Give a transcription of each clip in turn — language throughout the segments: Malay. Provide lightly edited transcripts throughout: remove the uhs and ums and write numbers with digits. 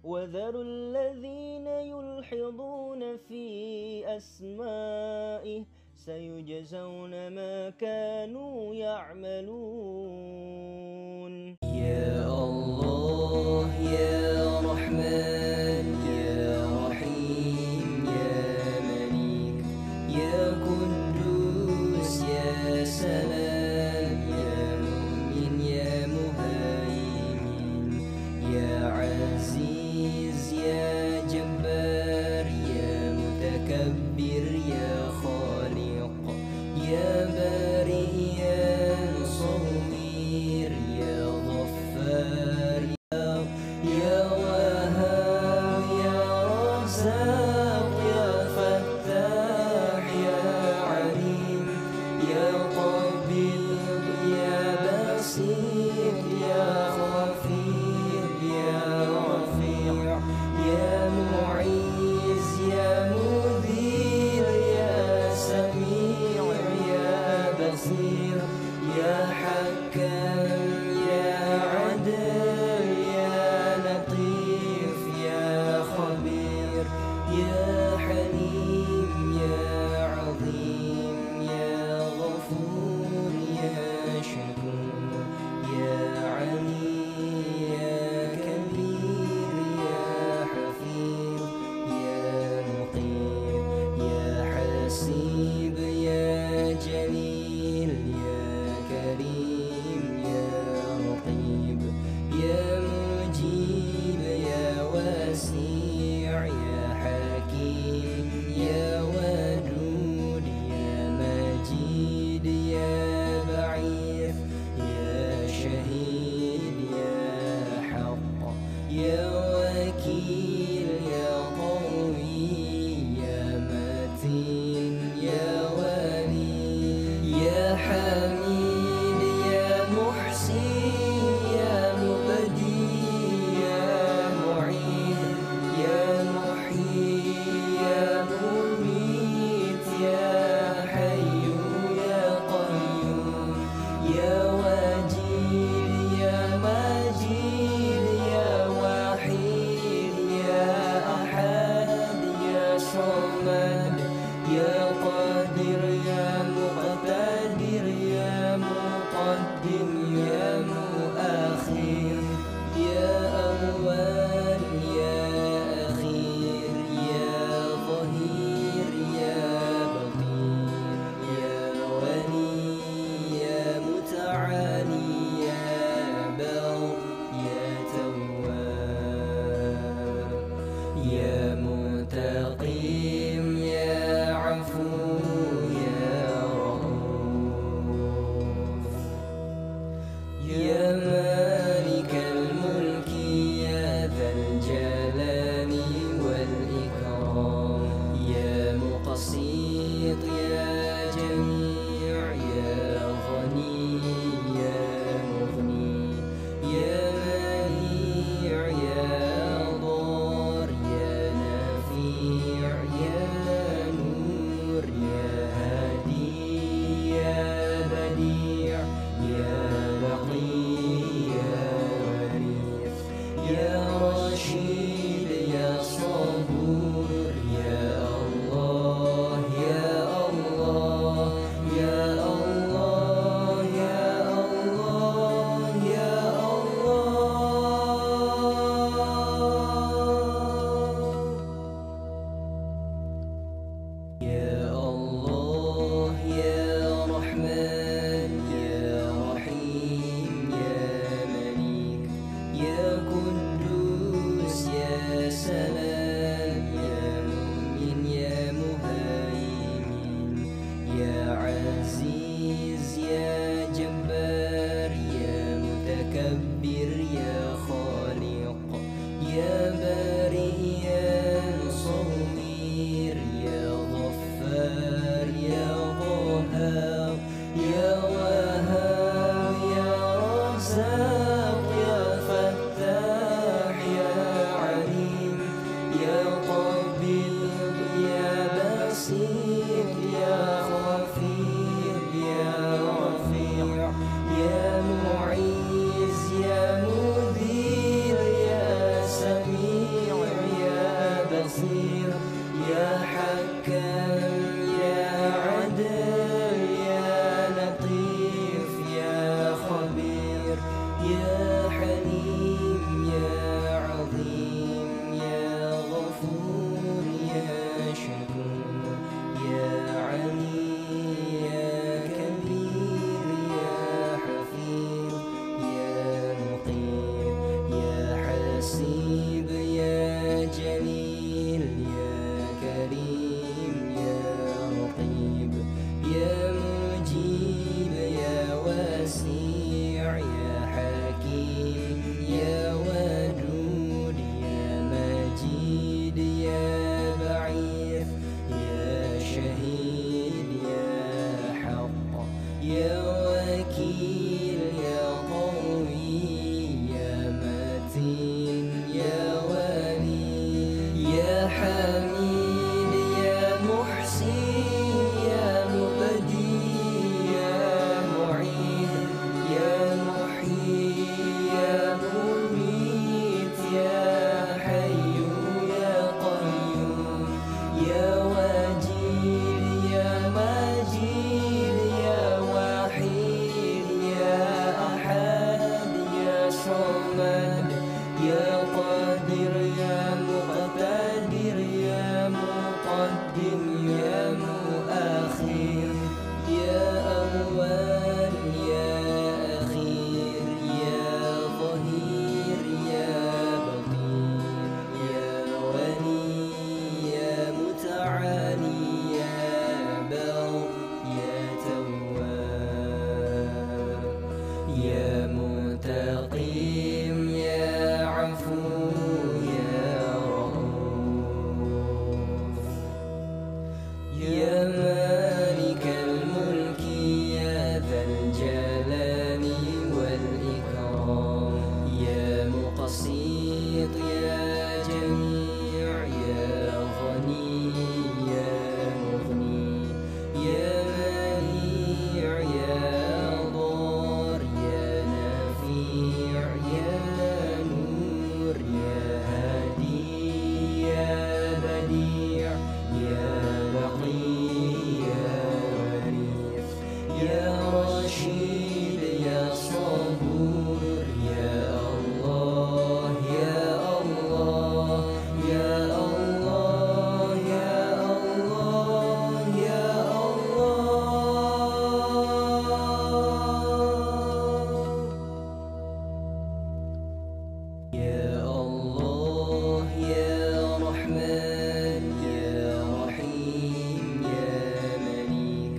وذروا الذين يلحظون في أسمائه سيجزون ما كانوا يعملون. يا الله يا رحمن يا رحيم يا مليك يا قدوس يا سلام يا مؤمن يا مهيمن يا عزيز يا جبار يا متكبر يا خالق يا بارئ يا مصور يا غفار يا وهاب يا رزاق يا فتاح يا عليم يا قبيض يا بسيط يا خفيف يا رفيع يا معيز يا مذير يا سميع يا بصير يا حكم يا عدل يا لطيف يا خبير يا حليم يا عظيم يا غفور يا شكور يا علي يا كبير يا حفيظ يا مقيم يا حسيب يا جليل يا كريم يا رقيب يا مجيب يا وسيع يا حكيم يا ودود يا مجيد يا بعيث يا شهيد يا حق يا وكيل يا قوي يا متين يا ولي يا حميد يا محسن يا مبدي يا معيد يا محيي يا مميت يا حي يا قيوم يا وجيل يا مجيد يا وحيد يا أحد يا صمد يا قادر يا مقتدر يا مقدم يا مؤخر يا أول يا أخير يا ظهير يا بطين يا ولي يا متعالي يا بر يا تواب يا منتقم يا عفو يا رؤوف يا مالك الملك يا ذا الجلال والإكرام يا مقسط يا جميع يا غني يا مغني يا منيع يا ضار يا نفيع يا نور يا هادي يا بديع يا بقي يا وريث يا رشيد يا صبور يا الله يا الله يا الله يا الله يا الله يا الله يا رحمن يا رحيم يا مليك يا قدوس يا سلام يا مؤمن يا مهيمن يا عزيز يا جبار يا متكبر يا خالق يا بارئ يا مصور يا غفار يا قهار يا وهاب يا رزاق يا فتاح يا عليم يا قبيض يا بسيط يا خفيف يا رفيع يا معيز يا مذير يا سميع مقتدر يا مقتدر يا مقدم يا مؤخر يا أول يا أخير يا ظهير يا بطين يا ولي يا متعالي يا بر يا تواب يا منتقم يا عفو يا رؤوف يا مالك الملك يا ذا الجلال والإكرام يا مقسط يا جميع يا غني يا مغني يا منيع يا ضار يا نافع يا نور يا هادي يا بديع يا بقي يا وريث يا رشيد يا صبور يا الله يا الله يا الله يا الله يا الله يا الله يا رحمن يا رحيم يا مليك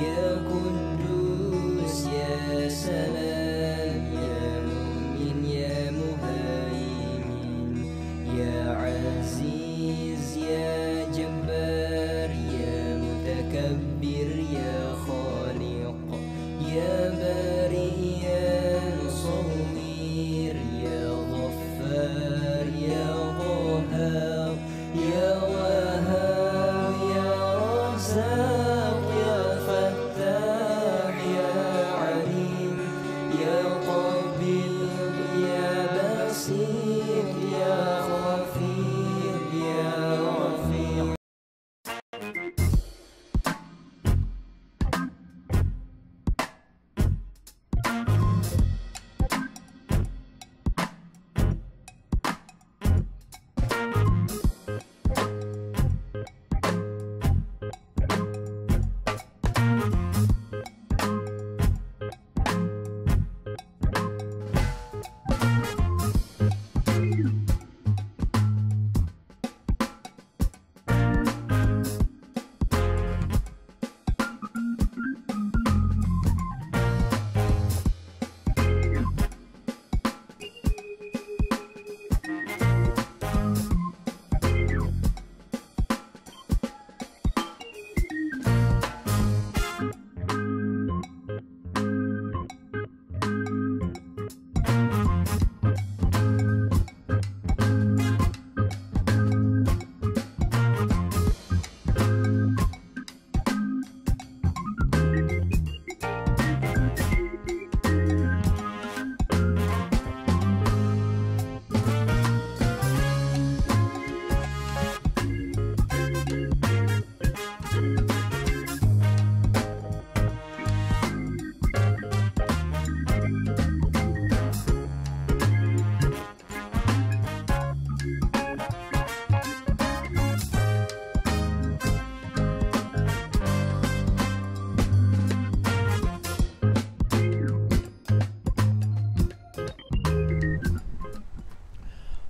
يا قدوس يا سلام يا مؤمن يا مهيمن يا عزيز يا جبار يا متكبر يا خالق يا بارئ يا مصور يا غفار يا قهار يا وهاب يا رزاق يا فتاح يا عليم يا طبيب يا بصير يا خفير يا رفيق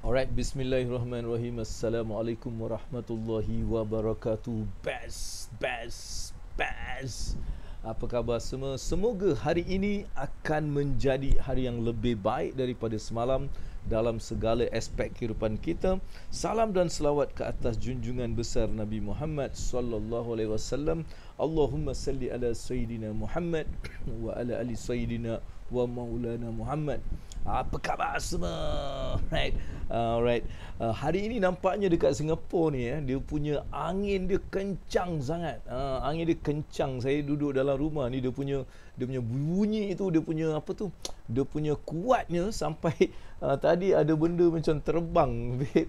Alright, bismillahirrahmanirrahim. Assalamualaikum warahmatullahi wabarakatuh. Best. Apa khabar semua? Semoga hari ini akan menjadi hari yang lebih baik daripada semalam dalam segala aspek kehidupan kita. Salam dan selawat ke atas junjungan besar Nabi Muhammad sallallahu alaihi wasallam. Allahumma salli ala sayyidina Muhammad wa ala ali sayyidina wa maulana Muhammad. Apa khabar semua? Alright. Hari ini nampaknya dekat Singapura ni dia punya angin dia kencang sangat. Angin dia kencang. Saya duduk dalam rumah ni, dia punya bunyi itu, dia punya apa tu? dia punya kuatnya sampai tadi ada benda macam terbang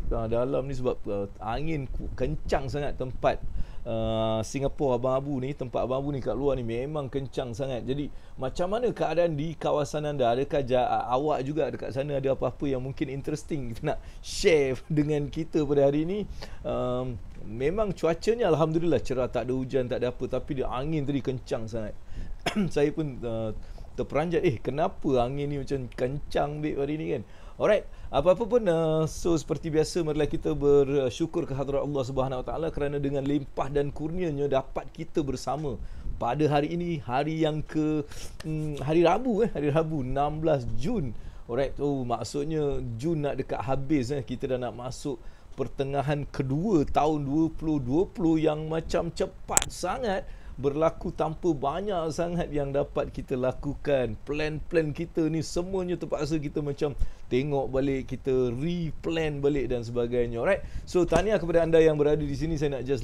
dalam ni sebab angin kencang sangat tempat Singapura Abang Abu ni, tempat Abang Abu ni kat luar ni memang kencang sangat. Jadi macam mana keadaan di kawasan anda? Adakah awak juga dekat sana ada apa-apa yang mungkin interesting kita nak share dengan kita pada hari ni? Memang cuacanya alhamdulillah cerah, tak ada hujan, tak ada apa, tapi dia angin tadi kencang sangat. Saya pun terperanjat, kenapa angin ni macam kencang babe hari ni kan. Alright, apa-apa pun so seperti biasa marilah kita bersyukur ke hadrat Allah Subhanahu Wa Taala kerana dengan limpah dan kurnianya dapat kita bersama pada hari ini, hari yang hari Rabu 16 Jun. Alright, maksudnya Jun nak dekat habis kita dah nak masuk pertengahan kedua tahun 2020 yang macam cepat sangat berlaku tanpa banyak sangat yang dapat kita lakukan. Plan-plan kita ni semuanya terpaksa kita macam tengok balik, kita replan balik dan sebagainya. Alright, so tahniah kepada anda yang berada di sini. Saya nak just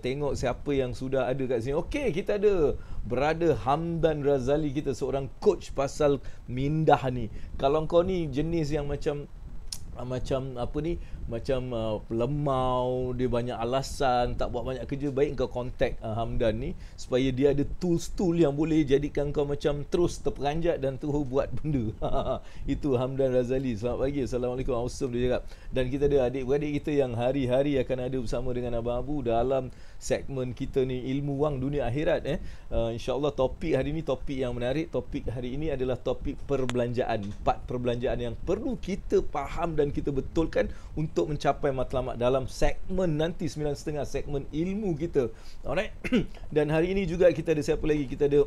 tengok siapa yang sudah ada kat sini. Okey, kita ada Brother Hamdan Razali, kita seorang coach pasal mindah ni. Kalau kau ni jenis yang macam apa ni, macam lemau, dia banyak alasan, tak buat banyak kerja, baik kau contact Hamdan ni supaya dia ada tools-tool yang boleh jadikan kau macam terus terperanjat dan terus buat benda. Itu Hamdan Razali. Selamat pagi, Assalamualaikum. Awesome dia cakap. Dan kita ada adik-beradik kita yang hari-hari akan ada bersama dengan Abang Abu dalam segmen kita ni, ilmu wang dunia akhirat. InsyaAllah topik hari ni topik yang menarik. Topik hari ini adalah topik perbelanjaan. 4 perbelanjaan yang perlu kita faham dan kita betulkan untuk mencapai matlamat dalam segmen nanti 9.30, segmen ilmu kita. Alright. Dan hari ini juga kita ada siapa lagi? Kita ada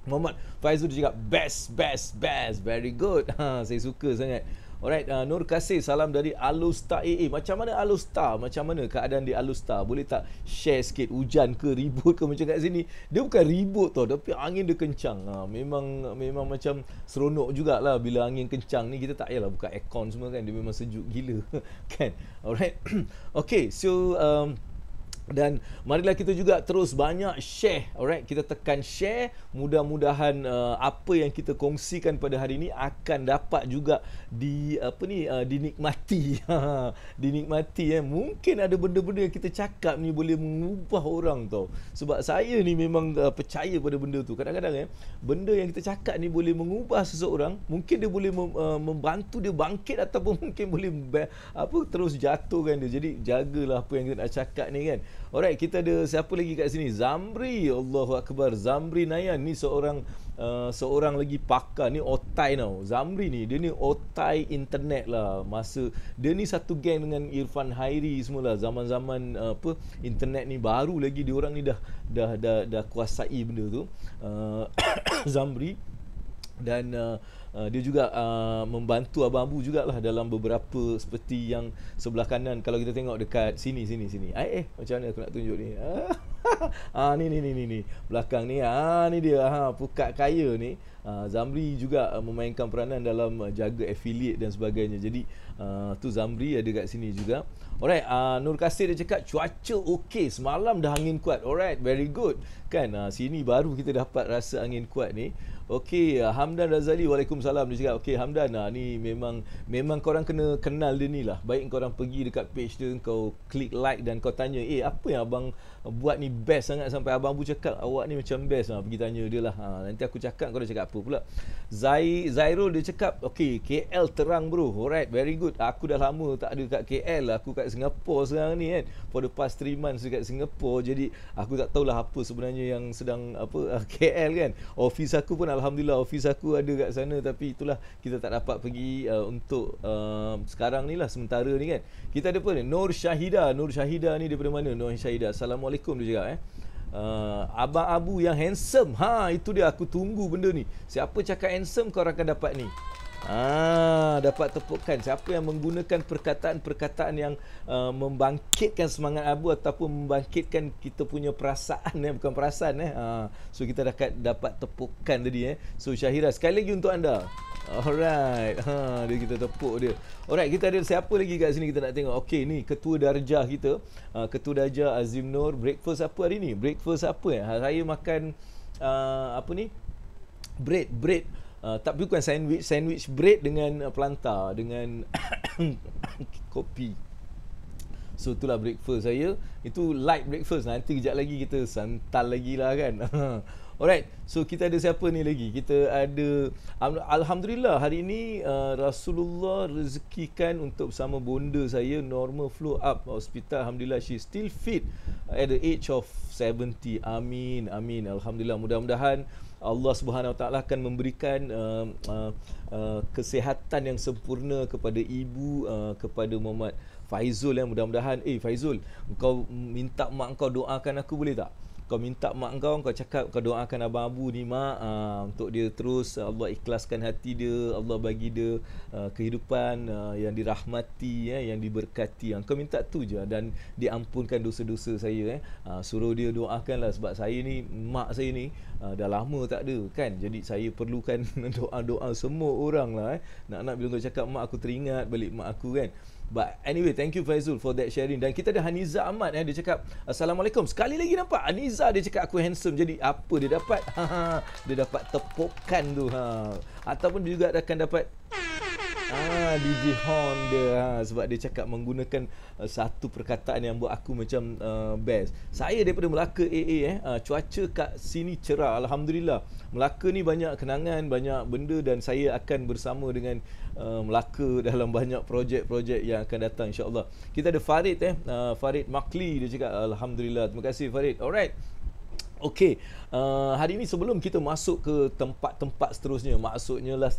Muhammad Faizul, dia cakap best. Very good. Saya suka sangat. Alright, Nur Kasih, salam dari Alustar AA. Macam mana Alustar? Macam mana keadaan di Alustar? Boleh tak share sikit, hujan ke, ribut ke macam kat sini? Dia bukan ribut tau, tapi angin dia kencang. Memang macam seronok jugalah bila angin kencang ni. Kita tak payahlah buka aircon semua kan, dia memang sejuk gila kan. Alright. Okay, so dan marilah kita juga terus banyak share. Alright, kita tekan share. Mudah-mudahan apa yang kita kongsikan pada hari ini akan dapat juga dinikmati. Dinikmati. Mungkin ada benda-benda yang kita cakap ni boleh mengubah orang tau. Sebab saya ni memang percaya pada benda tu. Kadang-kadang benda yang kita cakap ni boleh mengubah seseorang. Mungkin dia boleh membantu dia bangkit, ataupun mungkin boleh terus jatuhkan dia. Jadi jagalah apa yang kita nak cakap ni kan. Alright, kita ada siapa lagi kat sini? Zamri, Allahu Akbar. Zamri Nayan ni seorang lagi pakar ni, otai tau. Zamri ni, dia ni otai internet lah. Masa dia ni satu geng dengan Irfan Hairi semualah. Zaman-zaman internet ni baru lagi, dia orang ni dah kuasai benda tu. Zamri. Dan dia juga membantu Abang Abu jugalah dalam beberapa, seperti yang sebelah kanan kalau kita tengok dekat sini. Macam mana aku nak tunjuk ni? Ni belakang ni. Ni dia, pukat kaya ni. Zamri juga memainkan peranan dalam jaga affiliate dan sebagainya. Jadi tu Zamri ada kat sini juga. Alright, Nur Kasih dia cakap cuaca okey, semalam dah angin kuat. Alright, very good kan. Sini baru kita dapat rasa angin kuat ni. Okey, Hamdan Razali, Waalaikumsalam. Dia cakap, okey Hamdan, ni memang korang kena kenal dia ni lah. Baik korang pergi dekat page dia, kau klik like dan kau tanya, apa yang abang buat ni best sangat sampai Abang Abu cakap awak ni macam best. Pergi tanya dia lah. Nanti aku cakap, kau dah cakap apa pula. Zairul dia cakap, okey, KL terang bro. Alright, very good. Aku dah lama tak ada kat KL. Aku kat Singapore sekarang ni kan. For the past 3 months dekat Singapore. Jadi aku tak tahulah apa sebenarnya yang sedang KL kan. Office aku pun alhamdulillah, office aku ada kat sana. Tapi itulah, kita tak dapat pergi untuk sekarang ni lah, sementara ni kan. Kita ada apa ni? Nur Syahida ni daripada mana? Nur Syahida, Assalamualaikum dia cakap Abang Abu yang handsome. Itu dia, aku tunggu benda ni. Siapa cakap handsome, kau akan dapat ni. Dapat tepukan. Siapa yang menggunakan perkataan-perkataan yang membangkitkan semangat Abu ataupun membangkitkan kita punya perasaan, bukan perasaan so kita dapat tepukan tadi So Syahira, sekali lagi untuk anda. Alright, dia kita tepuk dia. Alright, kita ada siapa lagi kat sini kita nak tengok. Okey, ni ketua darjah kita, ketua darjah Azim Nur. Breakfast apa hari ni? Breakfast apa Saya makan apa ni? Bread tapi bukan sandwich bread dengan plantar dengan kopi. So itulah breakfast saya. Itu light breakfast. Nanti kejap lagi kita santal lagi lah kan. Alright, so kita ada siapa ni lagi? Kita ada Alhamdulillah hari ini Rasulullah rezekikan untuk bersama bonda saya normal flow up hospital. Alhamdulillah she still fit at the age of 70. Amin, amin. Alhamdulillah, mudah-mudahan Allah Subhanahu Wa Taala akan memberikan kesihatan yang sempurna kepada ibu, kepada Muhammad Faizul yang mudah-mudahan Faizul, kau minta mak kau doakan aku boleh tak? Kau minta mak kau cakap kau doakan abang Abu ni mak, untuk dia terus Allah ikhlaskan hati dia, Allah bagi dia kehidupan yang dirahmati, yang diberkati. Kau minta tu je dan diampunkan dosa-dosa saya. Suruh dia doakanlah, sebab saya ni, mak saya ni dah lama tak ada kan. Jadi saya perlukan doa-doa semua orang lah. Nak-nak bila kau cakap mak, aku teringat balik mak aku kan. But anyway, thank you Faizul for that sharing. Dan kita ada Haniza Ahmad, dia cakap Assalamualaikum. Sekali lagi nampak Haniza, dia cakap aku handsome. Jadi apa dia dapat? Dia dapat tepukan tu. Ataupun dia juga akan dapat DJ horn dia, sebab dia cakap menggunakan satu perkataan yang buat aku macam best. Saya daripada Melaka AA, cuaca kat sini cerah Alhamdulillah. Melaka ni banyak kenangan, banyak benda, dan saya akan bersama dengan Melaka dalam banyak projek-projek yang akan datang insya-Allah. Kita ada Farid Farid Makli, dia cakap Alhamdulillah. Terima kasih Farid. Alright. Okey, hari ini sebelum kita masuk ke tempat-tempat seterusnya, maksudnya lah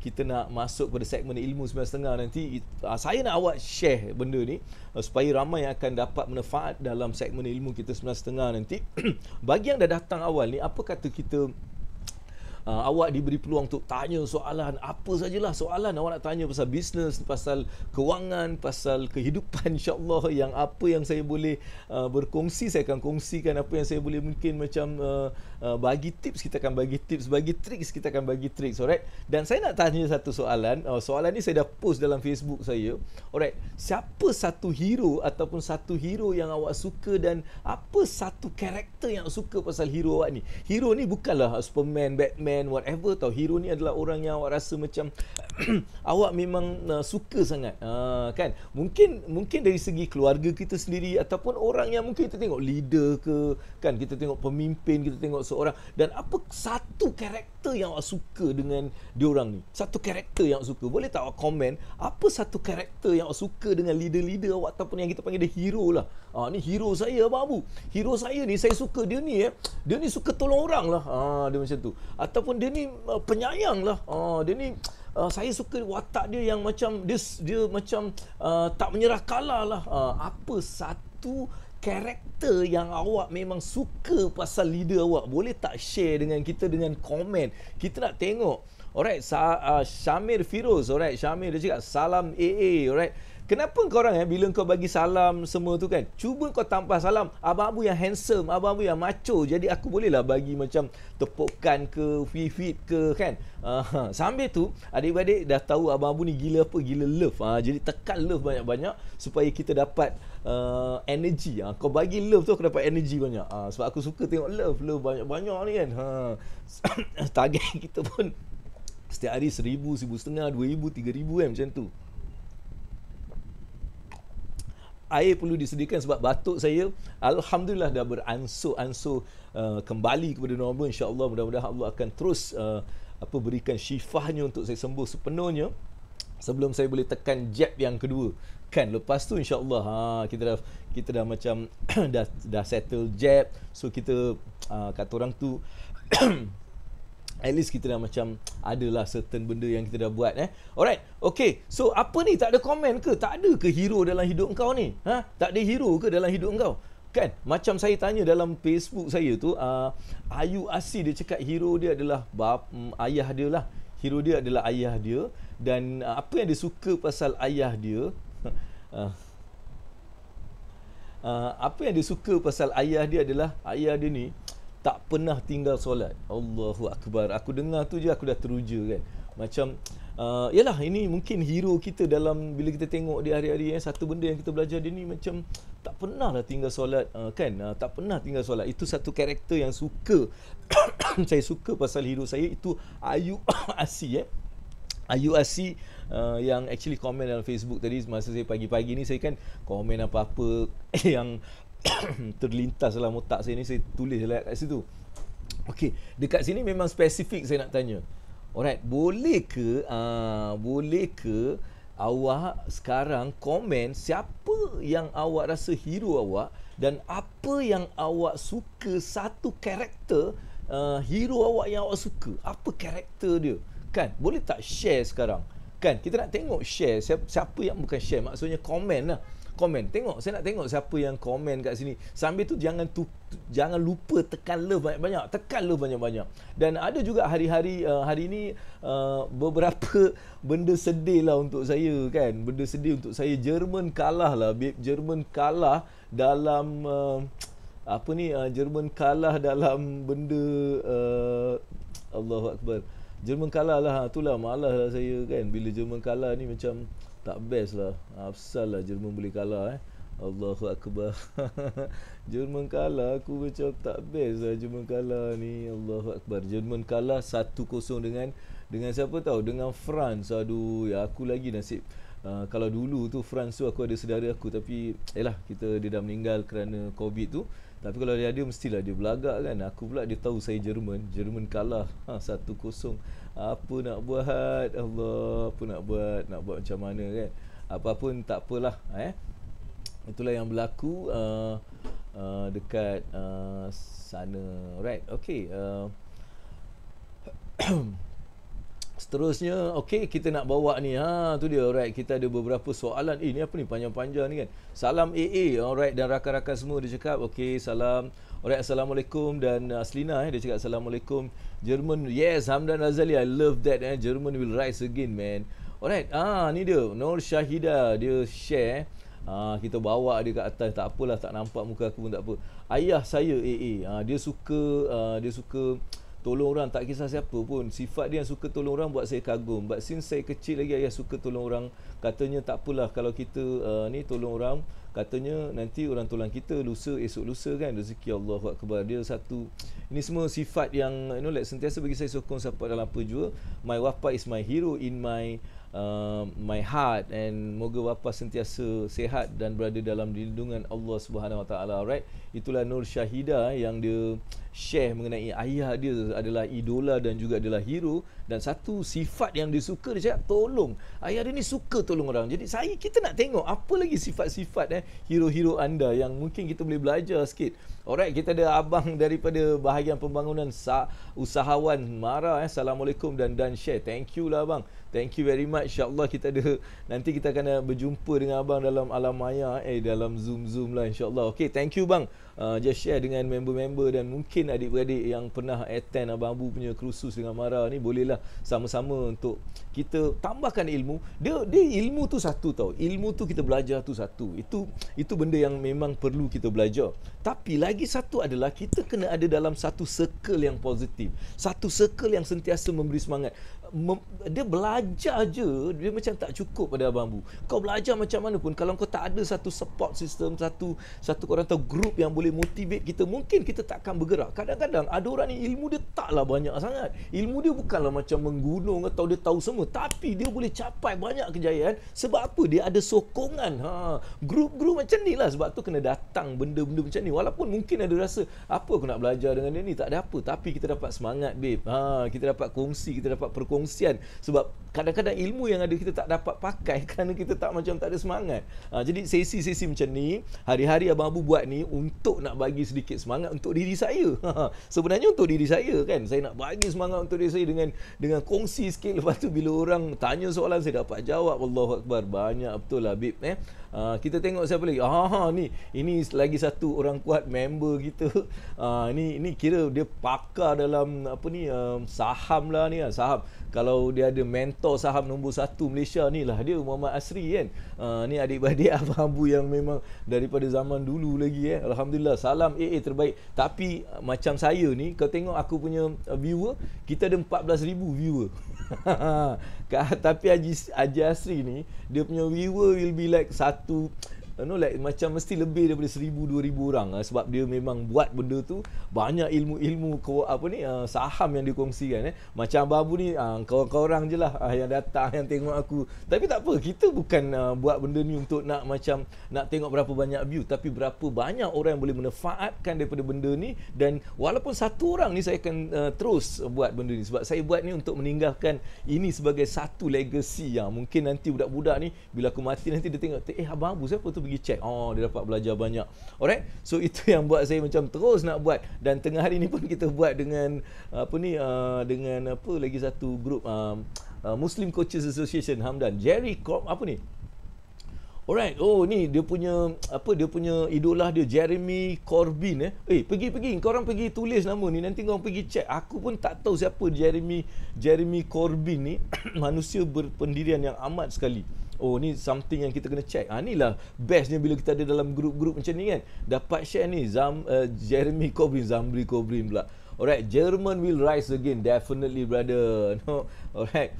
kita nak masuk pada segmen ilmu 9.30 nanti, saya nak awak share benda ni supaya ramai yang akan dapat manfaat dalam segmen ilmu kita 9.30 nanti. Bagi yang dah datang awal ni, apa kata kita awak diberi peluang untuk tanya soalan, apa sajalah soalan awak nak tanya, pasal bisnes, pasal kewangan, pasal kehidupan, insya-Allah. Yang apa yang saya boleh berkongsi, saya akan kongsikan. Apa yang saya boleh mungkin macam bagi tips, kita akan bagi tips, bagi tricks, kita akan bagi tricks. Alright. Dan saya nak tanya satu soalan. Soalan ni saya dah post dalam Facebook saya. Alright. Siapa satu hero ataupun satu hero yang awak suka, dan apa satu karakter yang awak suka pasal hero awak ni? Hero ni bukanlah Superman, Batman, whatever tau. Hero ni adalah orang yang awak rasa macam awak memang suka sangat, kan. Mungkin dari segi keluarga kita sendiri, ataupun orang yang mungkin kita tengok leader ke, kan, kita tengok pemimpin, kita tengok seorang. Dan apa satu karakter yang awak suka dengan diorang ni? Satu karakter yang awak suka. Boleh tak awak komen apa satu karakter yang awak suka dengan leader-leader awak, ataupun yang kita panggil dia hero lah. Ni hero saya Abang Abu. Hero saya ni, saya suka dia ni, dia ni suka tolong orang lah. Dia macam tu. Ataupun dia ni penyayang lah. Dia ni saya suka watak dia yang macam dia macam tak menyerah kalah lah. Apa satu karakter yang awak memang suka pasal leader awak? Boleh tak share dengan kita dengan komen? Kita nak tengok. Alright, Syamir Firoz. Alright, Syamir dia cakap salam AA. Alright. Kenapa korang bila kau bagi salam semua tu kan, cuba kau tambah salam Abang Abu yang handsome, Abang Abu yang macho. Jadi aku bolehlah bagi macam tepukan ke, fit ke, kan. Sambil tu adik-adik dah tahu Abang Abu ni gila apa, gila love. Jadi tekan love banyak-banyak supaya kita dapat energy. Kau bagi love tu aku dapat energy banyak. Sebab aku suka tengok love banyak-banyak ni kan. Target kita pun setiap hari 1,000, 1,500, 2,000, 3,000 kan, macam tu. Air perlu disediakan sebab batuk saya Alhamdulillah dah beransur-ansur kembali kepada normal. InsyaAllah, mudah-mudahan Allah akan terus berikan syifahnya untuk saya sembuh sepenuhnya sebelum saya boleh tekan jab yang kedua kan. Lepas tu insyaAllah kita dah macam dah settle jab. So kita kata orang tu at least kita dah macam adalah certain benda yang kita dah buat. Alright. Okay. So apa ni, tak ada komen ke? Tak ada ke hero dalam hidup kau ni? Tak ada hero ke dalam hidup kau? Kan? Macam saya tanya dalam Facebook saya tu, Ayu Asi dia cakap hero dia adalah ayah dia lah. Hero dia adalah ayah dia. Dan apa yang dia suka pasal ayah dia, apa yang dia suka pasal ayah dia adalah ayah dia ni tak pernah tinggal solat. Allahu Akbar. Aku dengar tu je aku dah teruja kan. Macam yalah, ini mungkin hero kita dalam bila kita tengok di hari-hari satu benda yang kita belajar dia ni macam tak pernah lah tinggal solat, kan, tak pernah tinggal solat. Itu satu karakter yang suka saya suka pasal hero saya itu Ayu Asi. Ayu Asi yang actually komen dalam Facebook tadi masa saya pagi-pagi ni, saya kan komen apa-apa yang terlintas dalam otak saya ni, saya tulis lah kat situ. Okey, dekat sini memang spesifik saya nak tanya. Alright, boleh ke awak sekarang komen siapa yang awak rasa hero awak dan apa yang awak suka, satu karakter hero awak yang awak suka, apa karakter dia, kan? Boleh tak share sekarang, kan? Kita nak tengok share, siapa yang bukan share, maksudnya komen lah, komen. Tengok, saya nak tengok siapa yang komen kat sini. Sambil tu jangan lupa tekan love banyak-banyak, tekan love banyak-banyak. Dan ada juga hari ni beberapa benda sedih lah untuk saya, kan? Benda sedih untuk saya. Jerman kalah lah, babe. Jerman kalah dalam Jerman kalah dalam benda Allahu Akbar. Jerman kalah lah, itulah malas lah saya, kan? Bila Jerman kalah ni macam tak best lah. Afsal lah Jerman boleh kalah Allahu Akbar. Jerman kalah, aku macam tak best lah Jerman kalah ni. Allahu Akbar. Jerman kalah 1-0 dengan siapa tahu? Dengan France. Aduh, ya aku lagi nasib. Kalau dulu tu France tu aku ada saudara aku, tapi dia dah meninggal kerana COVID tu. Tapi kalau dia ada, mestilah dia belagak, kan. Aku pula dia tahu saya Jerman kalah 1-0. Apa nak buat Allah, apa nak buat macam mana, kan. Apa pun tak apalah, itulah yang berlaku dekat sana. Alright, okay. Seterusnya, okey, kita nak bawa ni, tu dia. Alright, kita ada beberapa soalan. Ni apa ni panjang-panjang ni, kan. Salam AA, alright, dan rakan-rakan semua dia cakap. Okey, salam. Alright, Assalamualaikum. Dan Aslina dia cakap Assalamualaikum. Jerman, yes, Hamdan Razali, I love that. Jerman will rise again, man. Alright, ni dia Nur Syahida, dia share. Kita bawa dia kat atas. Tak apalah, tak nampak muka aku pun tak apa. Ayah saya AA, dia suka tolong orang, tak kisah siapa pun. Sifat dia yang suka tolong orang buat saya kagum. But since saya kecil lagi, ayah suka tolong orang. Katanya tak apalah kalau kita ni tolong orang, katanya nanti orang tolong kita esok lusa, kan. Rezeki Allahu Akbar. Dia satu, ini semua sifat yang sentiasa bagi saya sokong sampai dalam apa jua. My wapa is my hero in my heart, and moga wapa sentiasa sihat dan berada dalam lindungan Allah Subhanahu Wa Taala. Alright, itulah Nur Syahida yang dia share mengenai ayah dia adalah idola dan juga adalah hero, dan satu sifat yang dia suka, dia cakap tolong. Ayah dia ni suka tolong orang. Jadi kita nak tengok apa lagi sifat-sifat hero-hero anda yang mungkin kita boleh belajar sikit. Alright, kita ada abang daripada bahagian pembangunan usahawan Mara. Assalamualaikum dan share. Thank you lah abang. Thank you very much. InsyaAllah kita ada, nanti kita akan berjumpa dengan abang dalam alam maya, dalam Zoom lah insyaAllah. Okay, thank you bang. Just share dengan member-member dan mungkin adik-beradik yang pernah attend Abang Abu punya kursus dengan Mara ni, bolehlah sama-sama untuk kita tambahkan ilmu. Dia ilmu tu satu tau. Ilmu tu kita belajar tu satu. Itu benda yang memang perlu kita belajar. Tapi lagi satu adalah kita kena ada dalam satu circle yang positif. Satu circle yang sentiasa memberi semangat. Dia belajar je, dia macam tak cukup pada Abang Abu. Kau belajar macam mana pun, kalau kau tak ada satu support system, satu orang tahu group yang boleh motivate kita, mungkin kita takkan bergerak. Kadang-kadang ada orang ni ilmu dia taklah banyak sangat. Ilmu dia bukanlah macam menggunung atau dia tahu semua, tapi dia boleh capai banyak kejayaan. Sebab apa? Dia ada sokongan. Grup-grup macam ni lah. Sebab tu kena datang benda-benda macam ni. Walaupun mungkin ada rasa, apa aku nak belajar dengan dia ni, tak ada apa. Tapi kita dapat semangat, babe. Kita dapat kongsi, kita dapat perkongsian. Sebab kadang-kadang ilmu yang ada kita tak dapat pakai kerana kita tak ada semangat. Jadi sesi-sesi macam ni, hari-hari Abang Abu buat ni untuk nak bagi sedikit semangat untuk diri saya. Sebenarnya untuk diri saya, kan. Saya nak bagi semangat untuk diri saya dengan kongsi sikit. Lepas tu bila orang tanya soalan, saya dapat jawab. Allahu Akbar. Banyak betul lah, babe. Kita tengok siapa lagi. Ini lagi satu orang kuat member kita. Ni kira dia pakar dalam saham lah ni. Saham. Kalau dia ada mentor saham nombor 1 Malaysia ni lah, dia Muhammad Asri kan. Ni adik-beradik abang-abu yang memang daripada zaman dulu lagi Alhamdulillah, salam AA terbaik. Tapi macam saya ni, kau tengok aku punya viewer, kita ada 14,000 viewer. Tapi Haji Asri ni, dia punya viewer will be like like macam mesti lebih daripada 1,000-2,000 orang sebab dia memang buat benda tu banyak ilmu-ilmu saham yang dia kongsikan Macam Abang ni kawan-kawan je lah yang datang, yang tengok aku. Tapi tak apa, kita bukan buat benda ni untuk nak tengok berapa banyak view, tapi berapa banyak orang yang boleh manfaatkan daripada benda ni. Dan walaupun satu orang ni, saya akan terus buat benda ni sebab saya buat ni untuk meninggalkan ini sebagai satu legacy yang mungkin nanti budak-budak ni bila aku mati nanti dia tengok, Abang Abu siapa tu, pergi check, dia dapat belajar banyak. Alright, so itu yang buat saya macam terus nak buat. Dan tengah hari ni pun kita buat dengan dengan lagi satu grup Muslim Coaches Association Hamdan, Jerry Alright, ni dia punya idola dia, Jeremy Corbyn pergi korang pergi tulis nama ni, nanti korang pergi check. Aku pun tak tahu siapa Jeremy Corbyn ni. Manusia berpendirian yang amat sekali. Ni something yang kita kena check. Inilah bestnya bila kita ada dalam grup-grup macam ni kan, dapat share ni Jeremy Corbyn, Zamri Corbyn pula. Alright, German will rise again, definitely brother. Alright.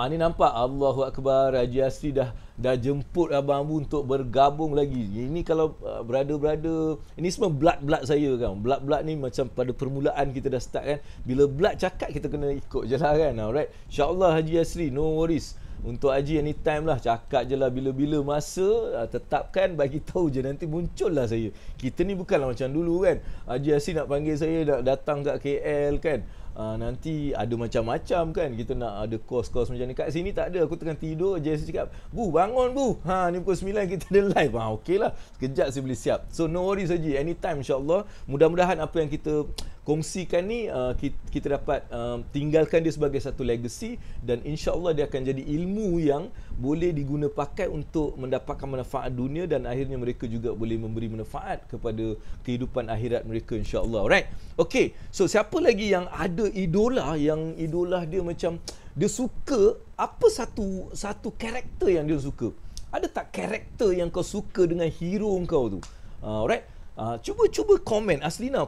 Ni nampak, Allahu Akbar, Haji Asri dah jemput Abang Abu untuk bergabung lagi. Ini kalau brother-brother, ini semua blood saya kan. Blood ni macam pada permulaan kita dah start kan. Bila blood cakap, kita kena ikut je lah kan. Alright, InsyaAllah Haji Asri, no worries. Untuk Haji anytime lah, cakap je lah bila-bila masa, tetapkan, bagi tahu je, nanti muncul lah saya. Kita ni bukanlah macam dulu kan, Haji Asri nak panggil saya datang kat KL kan. Nanti ada macam-macam kan, kita nak ada kos-kos macam ni. Kat sini tak ada, aku tengah tidur je, saya cakap, Bu bangun Bu, ni pukul 9 kita ada live. Okey lah, sekejap saya boleh siap. So no worries Haji, anytime insyaAllah. Mudah-mudahan apa yang kita kongsikan ni, kita dapat tinggalkan dia sebagai satu legacy, dan insyaAllah dia akan jadi ilmu yang boleh diguna pakai untuk mendapatkan manfaat dunia, dan akhirnya mereka juga boleh memberi manfaat kepada kehidupan akhirat mereka insyaAllah. Alright, okay, so siapa lagi yang ada idola, yang idola dia macam dia suka apa, satu karakter yang dia suka? Ada tak karakter yang kau suka dengan hero kau tu? Alright, cuba komen Aslina,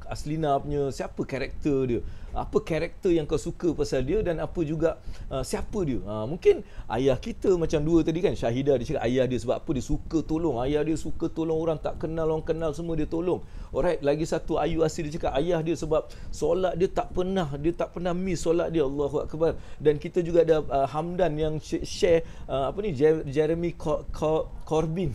Aslina punya siapa karakter dia, apa karakter yang kau suka pasal dia, dan apa juga siapa dia. Mungkin ayah kita macam dua tadi kan, Syahidah dia cakap ayah dia sebab apa, dia suka tolong. Ayah dia suka tolong orang tak kenal, orang kenal semua dia tolong. Alright, lagi satu Ayu Asri, dia cakap ayah dia sebab solat dia tak pernah miss solat dia. Allahu Akbar. Dan kita juga ada Hamdan yang share Jeremy Corbyn.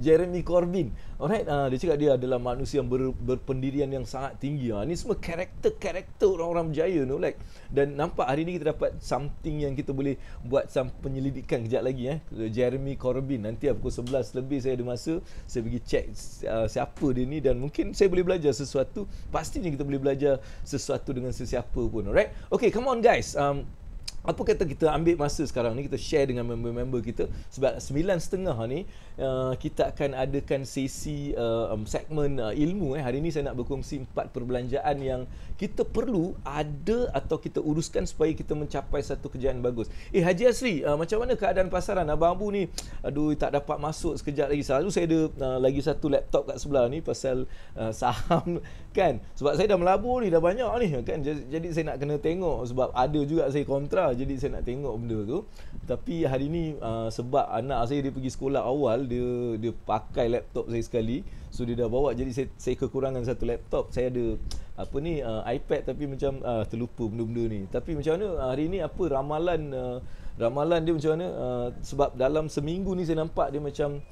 Jeremy Corbyn. Alright, dia cakap dia adalah manusia yang berpendirian yang sangat tinggi. Ni semua karakter orang-orang berjaya no, like. Dan nampak hari ni kita dapat something yang kita boleh buat penyelidikan kejap lagi Jeremy Corbyn. Nanti pukul 11 lebih saya ada masa, saya pergi check siapa dia ni, dan mungkin saya boleh belajar sesuatu. Pastinya kita boleh belajar sesuatu dengan sesiapa pun. Alright, okay, come on guys. Apa kata kita ambil masa sekarang ni, kita share dengan member-member kita. Sebab 9.30 ni kita akan adakan sesi segmen ilmu. Hari ni saya nak berkongsi 4 perbelanjaan yang kita perlu ada atau kita uruskan supaya kita mencapai satu kejayaan bagus. Haji Asri, macam mana keadaan pasaran? Abang Abu ni, aduh tak dapat masuk sekejap lagi. Selalu saya ada lagi satu laptop kat sebelah ni pasal saham kan. Sebab saya dah melabur ni, dah banyak ni kan. Jadi saya nak kena tengok, sebab ada juga saya kontra. Jadi saya nak tengok benda tu. Tapi hari ni sebab anak saya dia pergi sekolah awal, dia pakai laptop saya sekali. So dia dah bawa, jadi saya kekurangan satu laptop. Saya ada iPad, tapi macam terlupa benda-benda ni. Tapi macam mana hari ni, apa ramalan dia macam mana? Sebab dalam seminggu ni saya nampak dia macam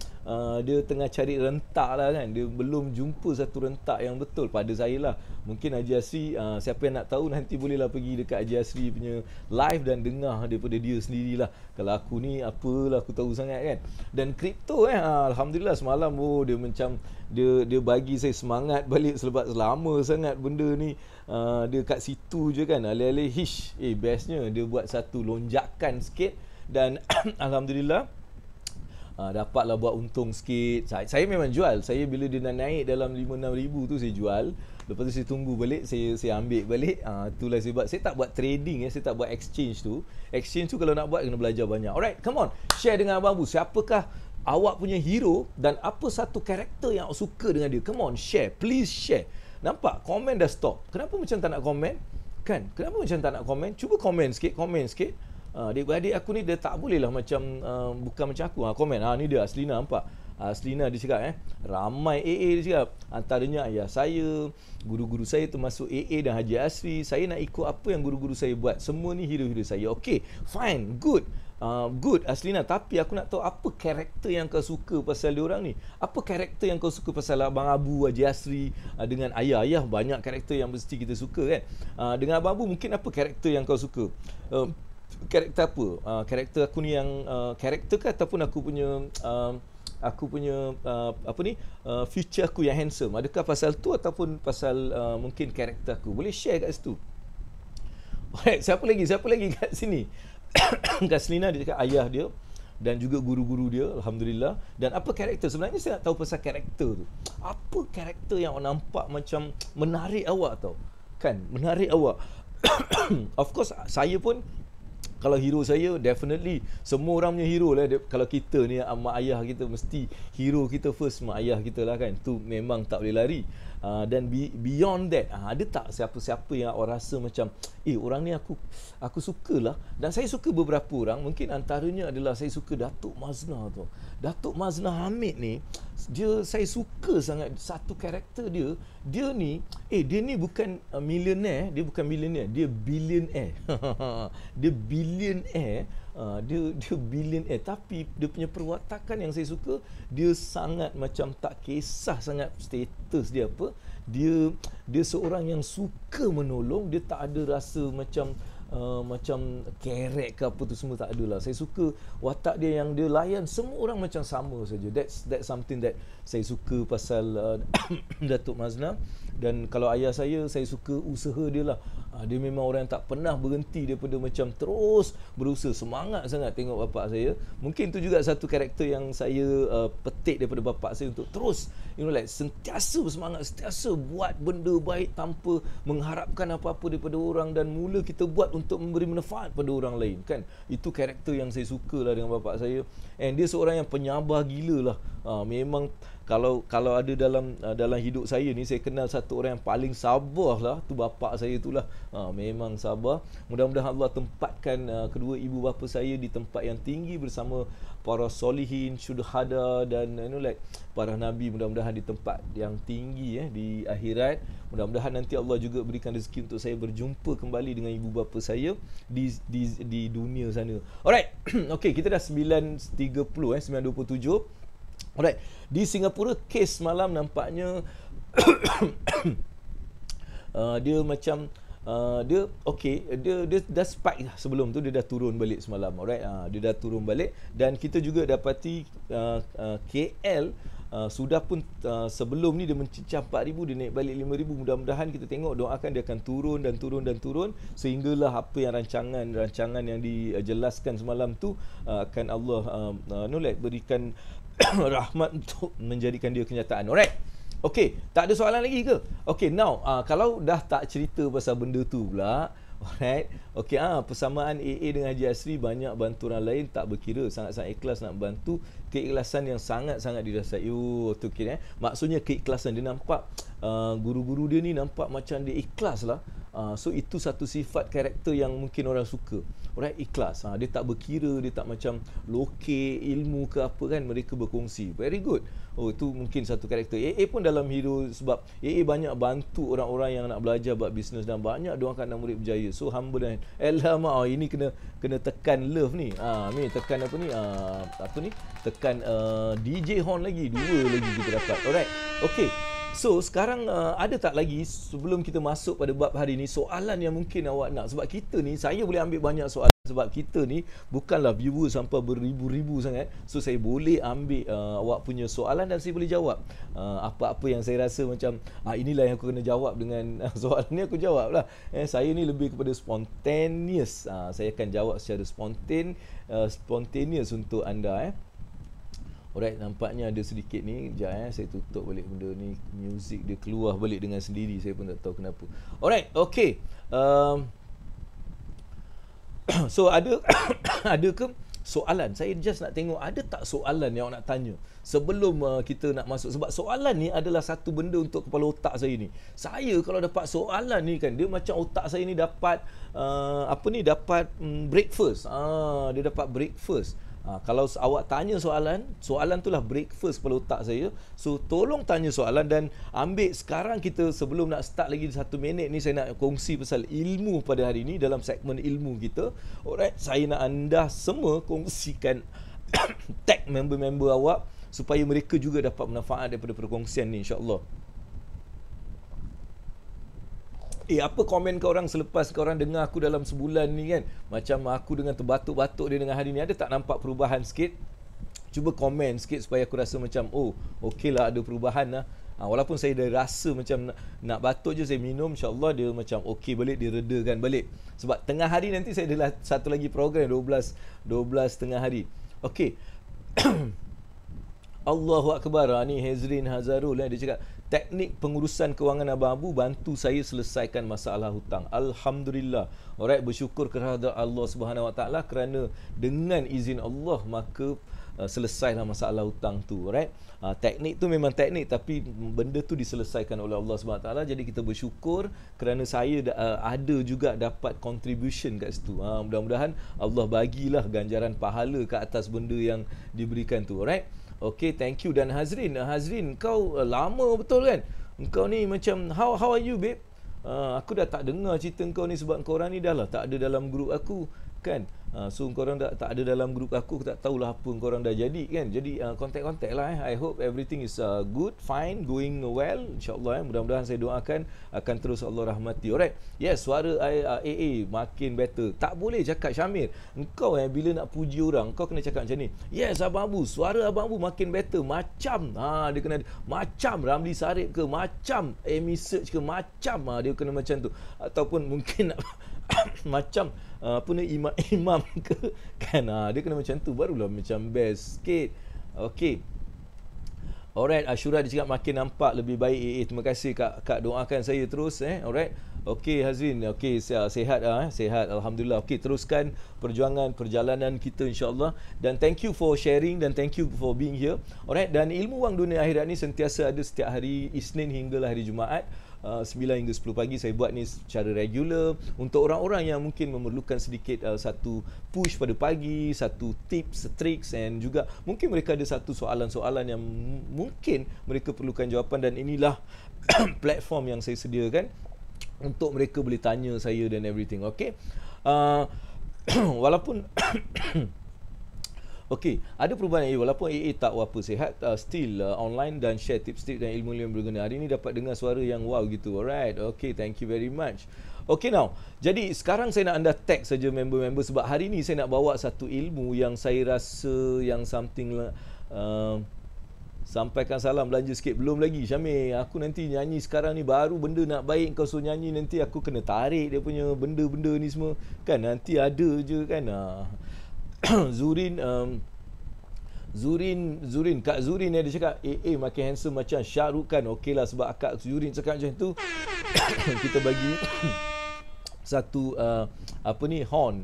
dia tengah cari rentak lah kan. Dia belum jumpa satu rentak yang betul pada saya lah. Mungkin Haji Asri, siapa yang nak tahu nanti bolehlah pergi dekat Haji Asri punya live dan dengar daripada dia sendirilah. Kalau aku ni apalah aku tahu sangat kan. Dan kripto alhamdulillah semalam dia macam dia bagi saya semangat balik sebab lama sangat benda ni dia kat situ je kan, alih-alih bestnya dia buat satu lonjakan sikit. Dan alhamdulillah dapatlah buat untung sikit. Saya memang jual. Saya bila dia dah naik dalam 5-6 ribu tu saya jual. Lepas tu saya tunggu balik, saya ambil balik. Itulah sebab saya tak buat trading, saya tak buat exchange tu. Exchange tu kalau nak buat kena belajar banyak. Alright, come on. Share dengan Abang Abu, siapakah awak punya hero dan apa satu karakter yang awak suka dengan dia? Come on, share. Please share. Nampak? Komen dah stop. Kenapa macam tak nak komen? Kan? Kenapa macam tak nak komen? Cuba komen sikit, komen sikit. Adik-adik aku ni dia tak boleh lah macam bukan macam aku. Komen. Ni dia Aslina, nampak? Aslina dia cakap ramai AA dia cakap. Antaranya ayah saya, guru-guru saya termasuk AA dan Haji Asri. Saya nak ikut apa yang guru-guru saya buat. Semua ni hero-hero saya. Okay, fine, good. Good Aslina, tapi aku nak tahu apa karakter yang kau suka pasal diorang ni. Apa karakter yang kau suka pasal Abang Abu, Haji Asri, dengan ayah banyak karakter yang mesti kita suka kan. Dengan Abang Abu mungkin apa karakter yang kau suka? Karakter apa? Karakter aku ni yang karakter ke ataupun aku punya future aku yang handsome? Adakah pasal tu ataupun pasal mungkin karakter aku? Boleh share kat situ. Alright, siapa lagi kat sini? Kak Selina dia cakap ayah dia dan juga guru-guru dia, alhamdulillah. Dan apa karakter? Sebenarnya saya nak tahu pasal karakter tu. Apa karakter yang awak nampak macam menarik awak tau? Kan, menarik awak. Of course saya pun, kalau hero saya definitely semua orang punya hero lah. Kalau kita ni mak ayah kita, mesti hero kita first mak ayah kita lah kan. Tu memang tak boleh lari. Dan beyond that, ada tak siapa-siapa yang awak rasa macam orang ni aku sukalah. Dan saya suka beberapa orang. Mungkin antaranya adalah saya suka Datuk Mazna tu. Datuk Mazna Hamid ni, saya suka sangat satu karakter dia. Dia ni bukan millionaire, dia bukan millionaire, dia billionaire. Dia billionaire. Dia billionaire, tapi dia punya perwatakan yang saya suka, dia sangat macam tak kisah sangat status dia apa. Dia seorang yang suka menolong. Dia tak ada rasa macam kerek ke apa tu, semua tak ada lah. Saya suka watak dia yang dia layan semua orang macam sama saja. That's something that saya suka pasal Datuk Mazna. Dan kalau ayah saya suka usaha dia lah. Dia memang orang yang tak pernah berhenti daripada macam terus berusaha. Semangat sangat tengok bapak saya. Mungkin tu juga satu karakter yang saya petik daripada bapak saya untuk terus sentiasa bersemangat, sentiasa buat benda baik tanpa mengharapkan apa-apa daripada orang, dan mula kita buat untuk memberi manfaat pada orang lain kan. Itu karakter yang saya suka lah dengan bapak saya. And dia seorang yang penyabar gila lah. Memang kalau ada dalam hidup saya ni, saya kenal satu orang yang paling sabar lah, tu bapak saya tu lah. Memang sabar. Mudah-mudahan Allah tempatkan kedua ibu bapa saya di tempat yang tinggi bersama para solihin, syuhada dan para nabi. Mudah-mudahan di tempat yang tinggi di akhirat. Mudah-mudahan nanti Allah juga berikan rezeki untuk saya berjumpa kembali dengan ibu bapa saya di dunia sana. Alright. Okay, kita dah 9.30 9.27. Alright, di Singapura kes malam nampaknya dia macam dia dah spike lah. Sebelum tu dia dah turun balik semalam. Alright, dia dah turun balik. Dan kita juga dapati KL sudah pun sebelum ni dia mencecah 4,000, dia naik balik 5,000. Mudah-mudahan kita tengok, doakan dia akan turun sehinggalah apa yang rancangan yang dijelaskan semalam tu akan Allah berikan rahmat untuk menjadikan dia kenyataan. Alright. Okay, tak ada soalan lagi ke? Okay, now kalau dah tak cerita pasal benda tu pula. Alright. Okay, persamaan AA dengan Haji Asri, banyak bantu orang lain tak berkira, sangat-sangat ikhlas nak bantu. Keikhlasan yang sangat-sangat dirasai. Tu kira maksudnya keikhlasan. Dia nampak guru-guru dia ni nampak macam dia ikhlas lah. So itu satu sifat karakter yang mungkin orang suka. Alright, ikhlas. Dia tak berkira, dia tak macam lokek ilmu ke apa kan, mereka berkongsi. Very good. Itu mungkin satu karakter. AA pun dalam hero, sebab AA banyak bantu orang-orang yang nak belajar buat bisnes dan banyak doakan anak murid berjaya. So hamba dan alamak, ini kena tekan love ni. Ni tekan apa ni? Tekan DJ horn lagi, 2 lagi kita dapat. Alright. Okay. So sekarang ada tak lagi sebelum kita masuk pada bab hari ni soalan yang mungkin awak nak? Sebab kita ni, saya boleh ambil banyak soalan sebab kita ni bukanlah viewer sampai beribu-ribu sangat. So saya boleh ambil awak punya soalan dan saya boleh jawab apa-apa yang saya rasa macam inilah yang aku kena jawab dengan soalan ni, aku jawab lah. Saya ni lebih kepada spontaneous. Saya akan jawab secara spontaneous untuk anda. Alright, nampaknya ada sedikit ni. Sekejap saya tutup balik benda ni. Music dia keluar balik dengan sendiri. Saya pun tak tahu kenapa. Alright, okay. So ada ada ke soalan? Saya just nak tengok ada tak soalan yang awak nak tanya sebelum kita nak masuk. Sebab soalan ni adalah satu benda untuk kepala otak saya ni. Saya kalau dapat soalan ni kan, dia macam otak saya ni dapat dapat breakfast. Dia dapat breakfast. Kalau awak tanya soalan tu lah breakfast kepala otak saya. So tolong tanya soalan dan ambil sekarang. Kita sebelum nak start lagi 1 minit ni, saya nak kongsi pasal ilmu pada hari ni dalam segmen ilmu kita. Alright, saya nak anda semua kongsikan tag member-member awak supaya mereka juga dapat manfaat daripada perkongsian ni, insya-Allah. Apa komen korang selepas korang dengar aku dalam sebulan ni kan? Macam aku dengan terbatuk-batuk dia dengan hari ni, ada tak nampak perubahan sikit? Cuba komen sikit supaya aku rasa macam, oh, okey lah, ada perubahan lah. Walaupun saya dah rasa macam nak batuk je, saya minum, insyaAllah dia macam okey balik, dia redakan balik. Sebab tengah hari nanti saya ada satu lagi program 12 tengah hari. Okey. Allahu Akbar. Ni Hezrin Hazarul dia cakap, teknik pengurusan kewangan Abang Abu bantu saya selesaikan masalah hutang. Alhamdulillah. Alright, bersyukur kepada Allah Subhanahu Wa Taala kerana dengan izin Allah maka selesailah masalah hutang tu. Alright. Teknik tu memang teknik, tapi benda tu diselesaikan oleh Allah Subhanahu Wa Taala. Jadi kita bersyukur kerana saya ada juga dapat contribution kat situ. Mudah-mudahan Allah bagilah ganjaran pahala ke atas benda yang diberikan tu. Alright. Okay, thank you. Dan Hazrin, kau lama betul kan? Kau ni macam, how are you babe? Aku dah tak dengar cerita kau ni sebab korang ni dah lah tak ada dalam grup aku kan. So korang dah tak ada dalam grup aku tak tahulah apa korang dah jadi kan. Jadi contact lah. I hope everything is good, fine, going well, insyaAllah. Mudah-mudahan saya doakan akan terus Allah rahmati. Alright. Yes, suara AA makin better. Tak boleh cakap Syamir, engkau bila nak puji orang kau kena cakap macam ni. Yes Abang Abu, suara Abang Abu makin better. Macam dia kena macam Ramli Sarip ke, macam Amy Search ke, macam dia kena macam tu. Ataupun mungkin macam imam ke kan, dia kena macam tu barulah macam best sikit. Okey. Alright, Ashura dia cakap makin nampak lebih baik. Terima kasih kak doakan saya terus Alright. Okey Hazrin, okey sihat sihat alhamdulillah. Okey, teruskan perjalanan kita insya-Allah, dan thank you for sharing dan thank you for being here. Alright, dan ilmu wang dunia akhirat ni sentiasa ada setiap hari Isnin hinggalah hari Jumaat. 9 hingga 10 pagi saya buat ni secara regular untuk orang-orang yang mungkin memerlukan sedikit satu push pada pagi, satu tips, tricks, and juga mungkin mereka ada satu soalan-soalan yang mungkin mereka perlukan jawapan, dan inilah platform yang saya sediakan untuk mereka boleh tanya saya dan everything. Okay, walaupun okey, ada perubahan walaupun AA tak apa sihat, still online dan share tips-tips dan ilmu-ilmu yang berguna. Hari ni dapat dengar suara yang wow gitu. Alright, okay, thank you very much. Okay now, jadi sekarang saya nak anda tag saja member-member sebab hari ni saya nak bawa satu ilmu yang saya rasa yang something sampaikan salam belanja sikit. Belum lagi Syamir, aku nanti nyanyi sekarang ni baru benda nak baik, kau suruh nyanyi nanti aku kena tarik dia punya benda-benda ni semua kan, nanti ada je kan. Zurin, Kak Zurin dia cakap AA makin handsome macam Shah Rukh Khan. Okey lah, sebab Kak Zurin cakap macam tu kita bagi satu horn,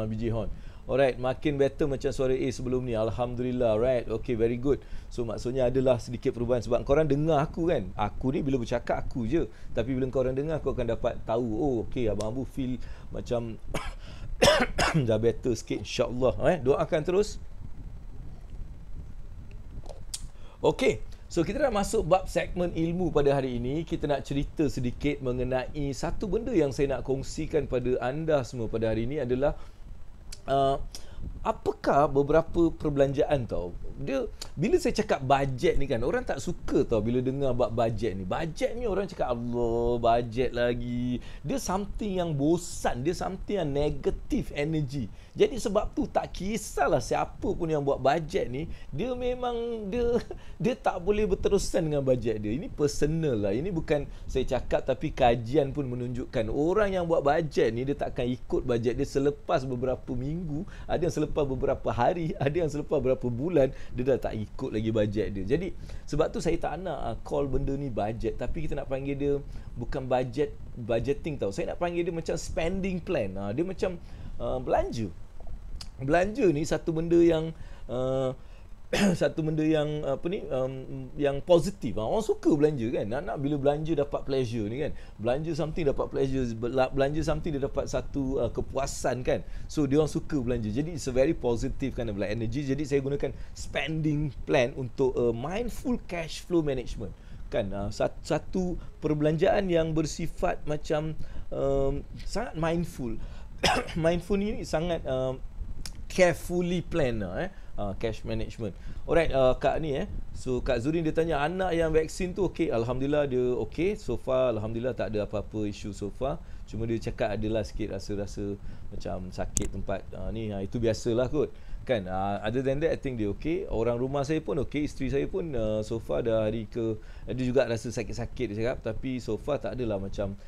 biji horn. Alright, makin better macam suara A sebelum ni, alhamdulillah. Right, okay, very good. So maksudnya adalah sedikit perubahan sebab korang dengar aku kan, aku ni bila bercakap aku je, tapi bila korang dengar aku akan dapat tahu, oh okay, Abang Abu feel macam dah better sikit, insyaAllah. Doakan terus. Okay, so kita dah masuk bab segmen ilmu pada hari ini. Kita nak cerita sedikit mengenai satu benda yang saya nak kongsikan pada anda semua pada hari ini adalah apakah beberapa perbelanjaan tau. Dia bila saya cakap bajet ni kan, orang tak suka tau bila dengar bab bajet ni. Bajet ni orang cakap Allah, bajet lagi. Dia something yang bosan, dia something yang negative energy. Jadi sebab tu tak kisahlah siapa pun yang buat bajet ni, dia memang dia tak boleh berterusan dengan bajet dia. Ini personal lah. Ini bukan saya cakap, tapi kajian pun menunjukkan orang yang buat bajet ni dia takkan ikut bajet dia selepas beberapa minggu, ada yang selepas beberapa hari, ada yang selepas beberapa bulan, dia dah tak ikut lagi bajet dia. Jadi sebab tu saya tak nak call benda ni bajet, tapi kita nak panggil dia bukan budgeting tau. Saya nak panggil dia macam spending plan. Dia macam belanja. Belanja ni satu benda yang yang positif. Orang suka belanja kan. Nak bila belanja dapat pleasure ni kan. Belanja something dapat pleasure, belanja something dia dapat satu kepuasan kan. So dia orang suka belanja. Jadi it's a very positive kind of like energy. Jadi saya gunakan spending plan untuk mindful cash flow management kan. Satu perbelanjaan yang bersifat macam sangat mindful. Mindful ni sangat carefully plan cash management. Alright, Kak ni so Kak Zurin dia tanya anak yang vaksin tu okey, alhamdulillah dia okey so far, alhamdulillah tak ada apa-apa isu so far. Cuma dia cakap adalah sikit rasa macam sakit tempat ni, itu biasalah kot kan. Other than that I think dia okey. Orang rumah saya pun okey, isteri saya pun so far dah hari ke, dia juga rasa sakit-sakit dia cakap, tapi so far tak adalah macam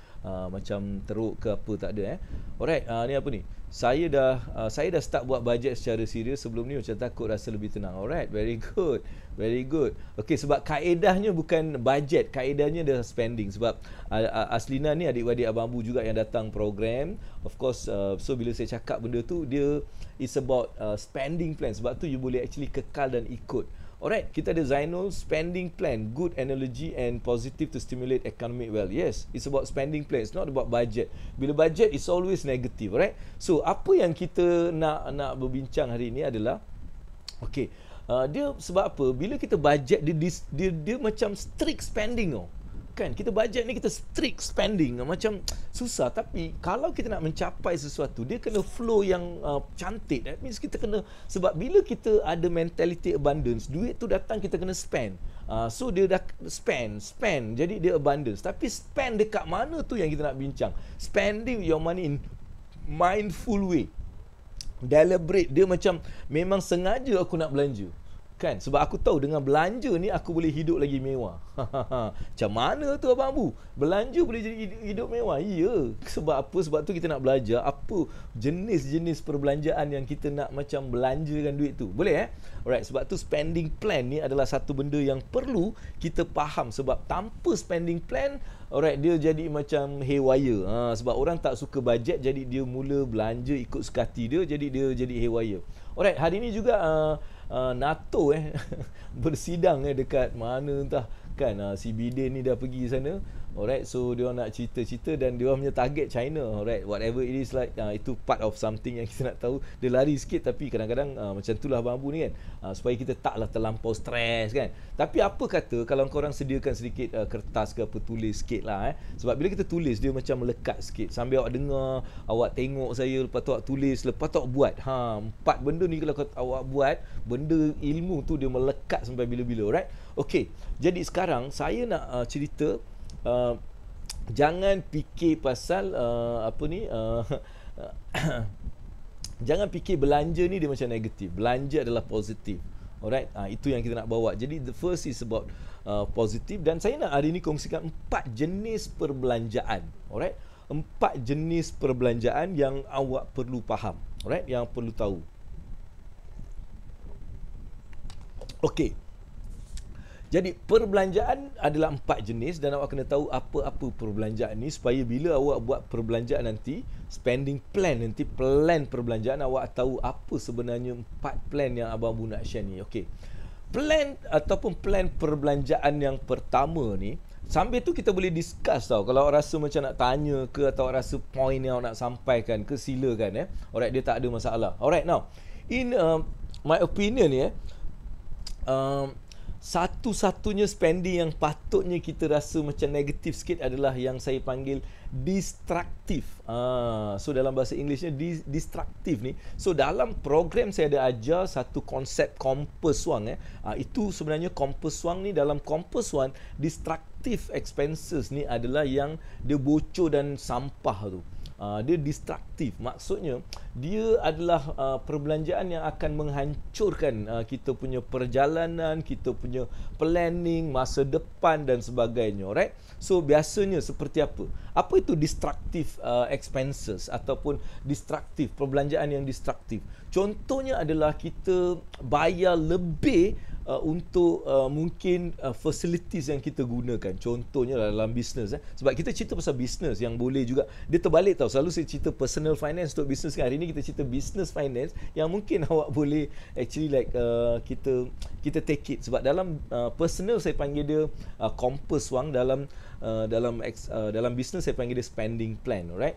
teruk ke apa, tak ada Alright, ni apa ni? Saya dah start buat bajet secara serius. Sebelum ni macam takut, rasa lebih tenang. Alright, very good. Very good. Okay, sebab kaedahnya bukan bajet, kaedahnya adalah spending. Sebab Aslina ni adik-adik Abang Abu juga yang datang program. Of course, so bila saya cakap benda tu, dia it's about spending plan. Sebab tu you boleh actually kekal dan ikut. Alright, kita ada Zainul, spending plan, good analogy and positive to stimulate economic wealth. Yes, it's about spending plan, it's not about budget. Bila budget, it's always negative, alright? So, apa yang kita nak berbincang hari ini adalah, okay, dia sebab apa? Bila kita budget, dia macam strict spending kan. Kita budget ni kita strict spending, macam susah. Tapi kalau kita nak mencapai sesuatu, dia kena flow yang cantik. That means kita kena, sebab bila kita ada mentality abundance, duit tu datang kita kena spend. So dia dah spend, jadi dia abundance. Tapi spend dekat mana tu yang kita nak bincang. Spending your money in mindful way, deliberate. Dia macam memang sengaja aku nak belanja kan, sebab aku tahu dengan belanja ni aku boleh hidup lagi mewah. Macam mana tu Abang Abu? Belanja boleh jadi hidup mewah? Ya. Sebab apa? Sebab tu kita nak belajar apa jenis-jenis perbelanjaan yang kita nak macam belanjakan duit tu. Boleh Alright, sebab tu spending plan ni adalah satu benda yang perlu kita faham. Sebab tanpa spending plan, alright, dia jadi macam haywire. Sebab orang tak suka bajet, jadi dia mula belanja ikut suka hati dia, jadi dia jadi haywire. Alright, hari ni juga NATO bersidang dekat mana entah kan, si Biden ni dah pergi sana. Alright, so dia orang nak cerita-cerita dan dia orang punya target China. Alright, whatever it is like, itu part of something yang kita nak tahu. Dia lari sikit, tapi kadang-kadang macam itulah Abang Abu ni kan, supaya kita taklah terlampau stres kan. Tapi apa kata kalau korang sediakan sedikit kertas ke apa, tulis sikit lah sebab bila kita tulis, dia macam melekat sikit. Sambil awak dengar, awak tengok saya, lepas tu awak tulis, lepas tu awak buat. 4 benda ni kalau awak buat, benda ilmu tu dia melekat sampai bila-bila. Alright, okay. Jadi sekarang saya nak cerita, jangan fikir pasal jangan fikir belanja ni dia macam negatif. Belanja adalah positif. Alright, itu yang kita nak bawa. Jadi the first is about positif, dan saya nak hari ni kongsikan 4 jenis perbelanjaan. Alright, 4 jenis perbelanjaan yang awak perlu faham. Alright, yang perlu tahu. Okay, jadi perbelanjaan adalah 4 jenis, dan awak kena tahu apa-apa perbelanjaan ni, supaya bila awak buat perbelanjaan nanti, spending plan nanti, plan perbelanjaan, awak tahu apa sebenarnya 4 plan yang Abang Abu nak share ni. Okey, plan ataupun plan perbelanjaan yang pertama ni, sambil tu kita boleh discuss tau. Kalau awak rasa macam nak tanya ke, atau awak rasa point yang awak nak sampaikan ke, silakan Alright, dia tak ada masalah. Alright, now in my opinion ni satu-satunya spending yang patutnya kita rasa macam negatif sikit adalah yang saya panggil destructive. So dalam bahasa Englishnya destructive ni. So dalam program saya ada ajar satu konsep Compass Wang. Itu sebenarnya Compass Wang ni, dalam Compass Wang, destructive expenses ni adalah yang dia bocor dan sampah tu. Dia destruktif. Maksudnya dia adalah perbelanjaan yang akan menghancurkan kita punya perjalanan, kita punya planning masa depan dan sebagainya. Alright? So biasanya seperti apa? Apa itu destructive expenses ataupun destruktif, perbelanjaan yang destruktif? Contohnya adalah kita bayar lebih untuk mungkin facilities yang kita gunakan. Contohnya dalam bisnes sebab kita cerita pasal bisnes yang boleh juga dia terbalik tau. Selalu saya cerita personal finance untuk bisnes kan. Hari ni kita cerita business finance yang mungkin awak boleh actually like kita take it. Sebab dalam personal saya panggil dia compass wang, dalam bisnes saya panggil dia spending plan. Alright?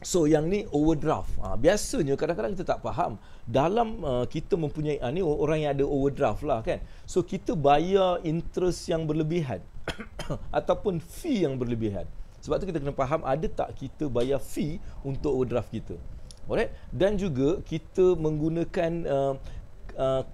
So yang ni overdraft. Biasanya kadang-kadang kita tak faham dalam kita mempunyai ni orang yang ada overdraft lah kan. So kita bayar interest yang berlebihan ataupun fee yang berlebihan. Sebab tu kita kena faham ada tak kita bayar fee untuk overdraft kita. Alright? Dan juga kita menggunakan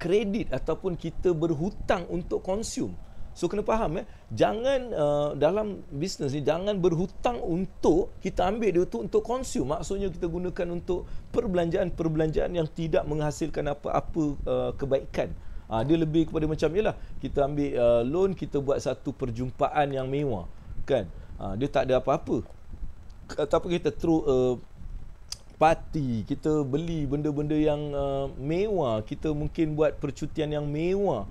kredit ataupun kita berhutang untuk consume. So kena faham jangan dalam bisnes ni jangan berhutang untuk kita ambil dia tu untuk consume. Maksudnya kita gunakan untuk perbelanjaan yang tidak menghasilkan apa-apa kebaikan. Dia lebih kepada macam yalah kita ambil loan, kita buat satu perjumpaan yang mewah kan. Dia tak ada apa-apa. Ataupun kita throw party, kita beli benda-benda yang mewah, kita mungkin buat percutian yang mewah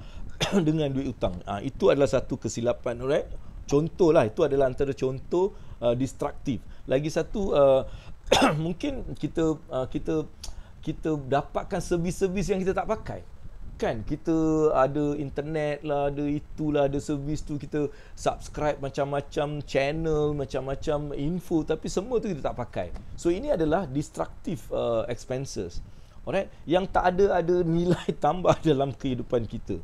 dengan duit hutang. Itu adalah satu kesilapan. Alright? Contoh lah, itu adalah antara contoh destruktif. Lagi satu mungkin kita dapatkan servis-servis yang kita tak pakai. Kan kita ada internet lah, ada itulah, ada servis tu, kita subscribe macam-macam channel, macam-macam info, tapi semua tu kita tak pakai. So ini adalah destructive expenses. Alright? Yang tak ada nilai tambah dalam kehidupan kita.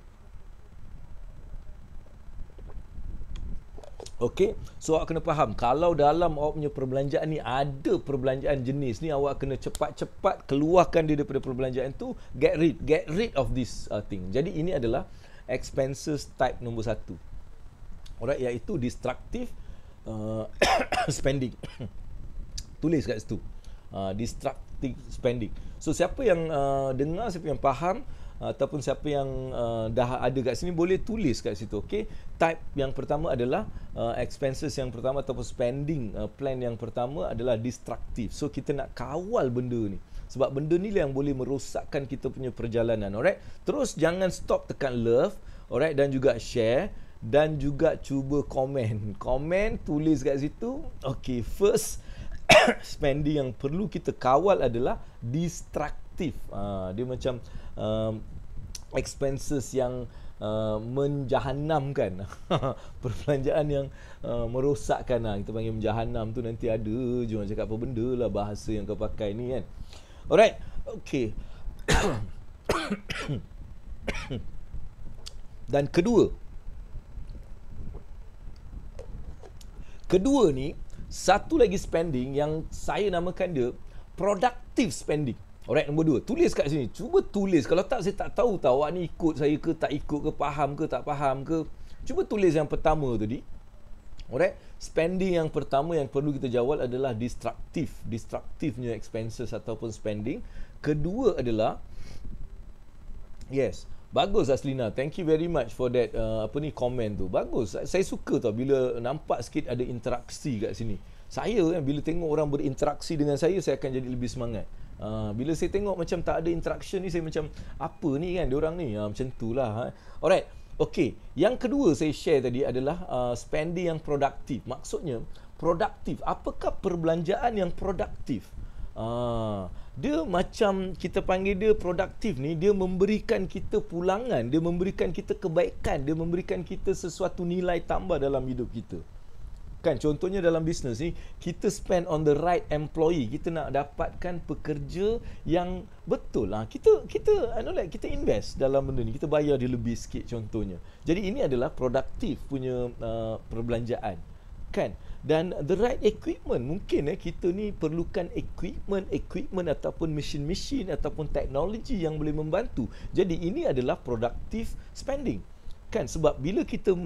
Okey, so awak kena faham kalau dalam awak punya perbelanjaan ni ada perbelanjaan jenis ni, awak kena cepat-cepat keluarkan dia daripada perbelanjaan tu, get rid of this thing. Jadi ini adalah expenses type nombor 1. Alright, iaitu destructive spending. Tulis kat situ. Destructive spending. So siapa yang dengar, siapa yang faham ataupun siapa yang dah ada kat sini boleh tulis kat situ. Okey, type yang pertama adalah expenses yang pertama ataupun spending plan yang pertama adalah destructive. So kita nak kawal benda ni sebab benda ni lah yang boleh merosakkan kita punya perjalanan. Alright, terus jangan stop tekan love, alright, dan juga share dan juga cuba komen, tulis kat situ. Okey, first spending yang perlu kita kawal adalah destructive. Dia macam expenses yang menjahanamkan. Perbelanjaan yang merosakkan. Kita panggil menjahanam tu nanti ada je orang cakap apa benda lah bahasa yang kau pakai ni kan. Alright, okay. Dan kedua ni satu lagi spending yang saya namakan dia productive spending. Alright, nombor 2. Tulis kat sini. Cuba tulis. Kalau tak, saya tak tahu awak ni ikut saya ke tak ikut ke, faham ke tak faham ke. Cuba tulis yang pertama tadi. Alright, spending yang pertama yang perlu kita jawab adalah destructive-nya expenses ataupun spending. Kedua adalah yes, bagus Aslina. Thank you very much for that komen tu. Bagus. Saya suka tau bila nampak sikit ada interaksi kat sini. Saya bila tengok orang berinteraksi dengan saya akan jadi lebih semangat. Bila saya tengok macam tak ada interaction ni, saya macam apa ni kan diorang ni, macam tu lah. Alright, okay. Yang kedua saya share tadi adalah spending yang produktif. Maksudnya produktif, apakah perbelanjaan yang produktif? Dia macam kita panggil dia produktif ni, dia memberikan kita pulangan, dia memberikan kita kebaikan, dia memberikan kita sesuatu nilai tambah dalam hidup kita. Kan contohnya dalam bisnes ni, kita spend on the right employee, kita nak dapatkan pekerja yang betul lah. Kita invest dalam benda ni, kita bayar dia lebih sikit contohnya. Jadi ini adalah produktif punya perbelanjaan, kan? Dan the right equipment, mungkin kita ni perlukan equipment ataupun mesin ataupun teknologi yang boleh membantu. Jadi ini adalah productive spending. Kan sebab bila kita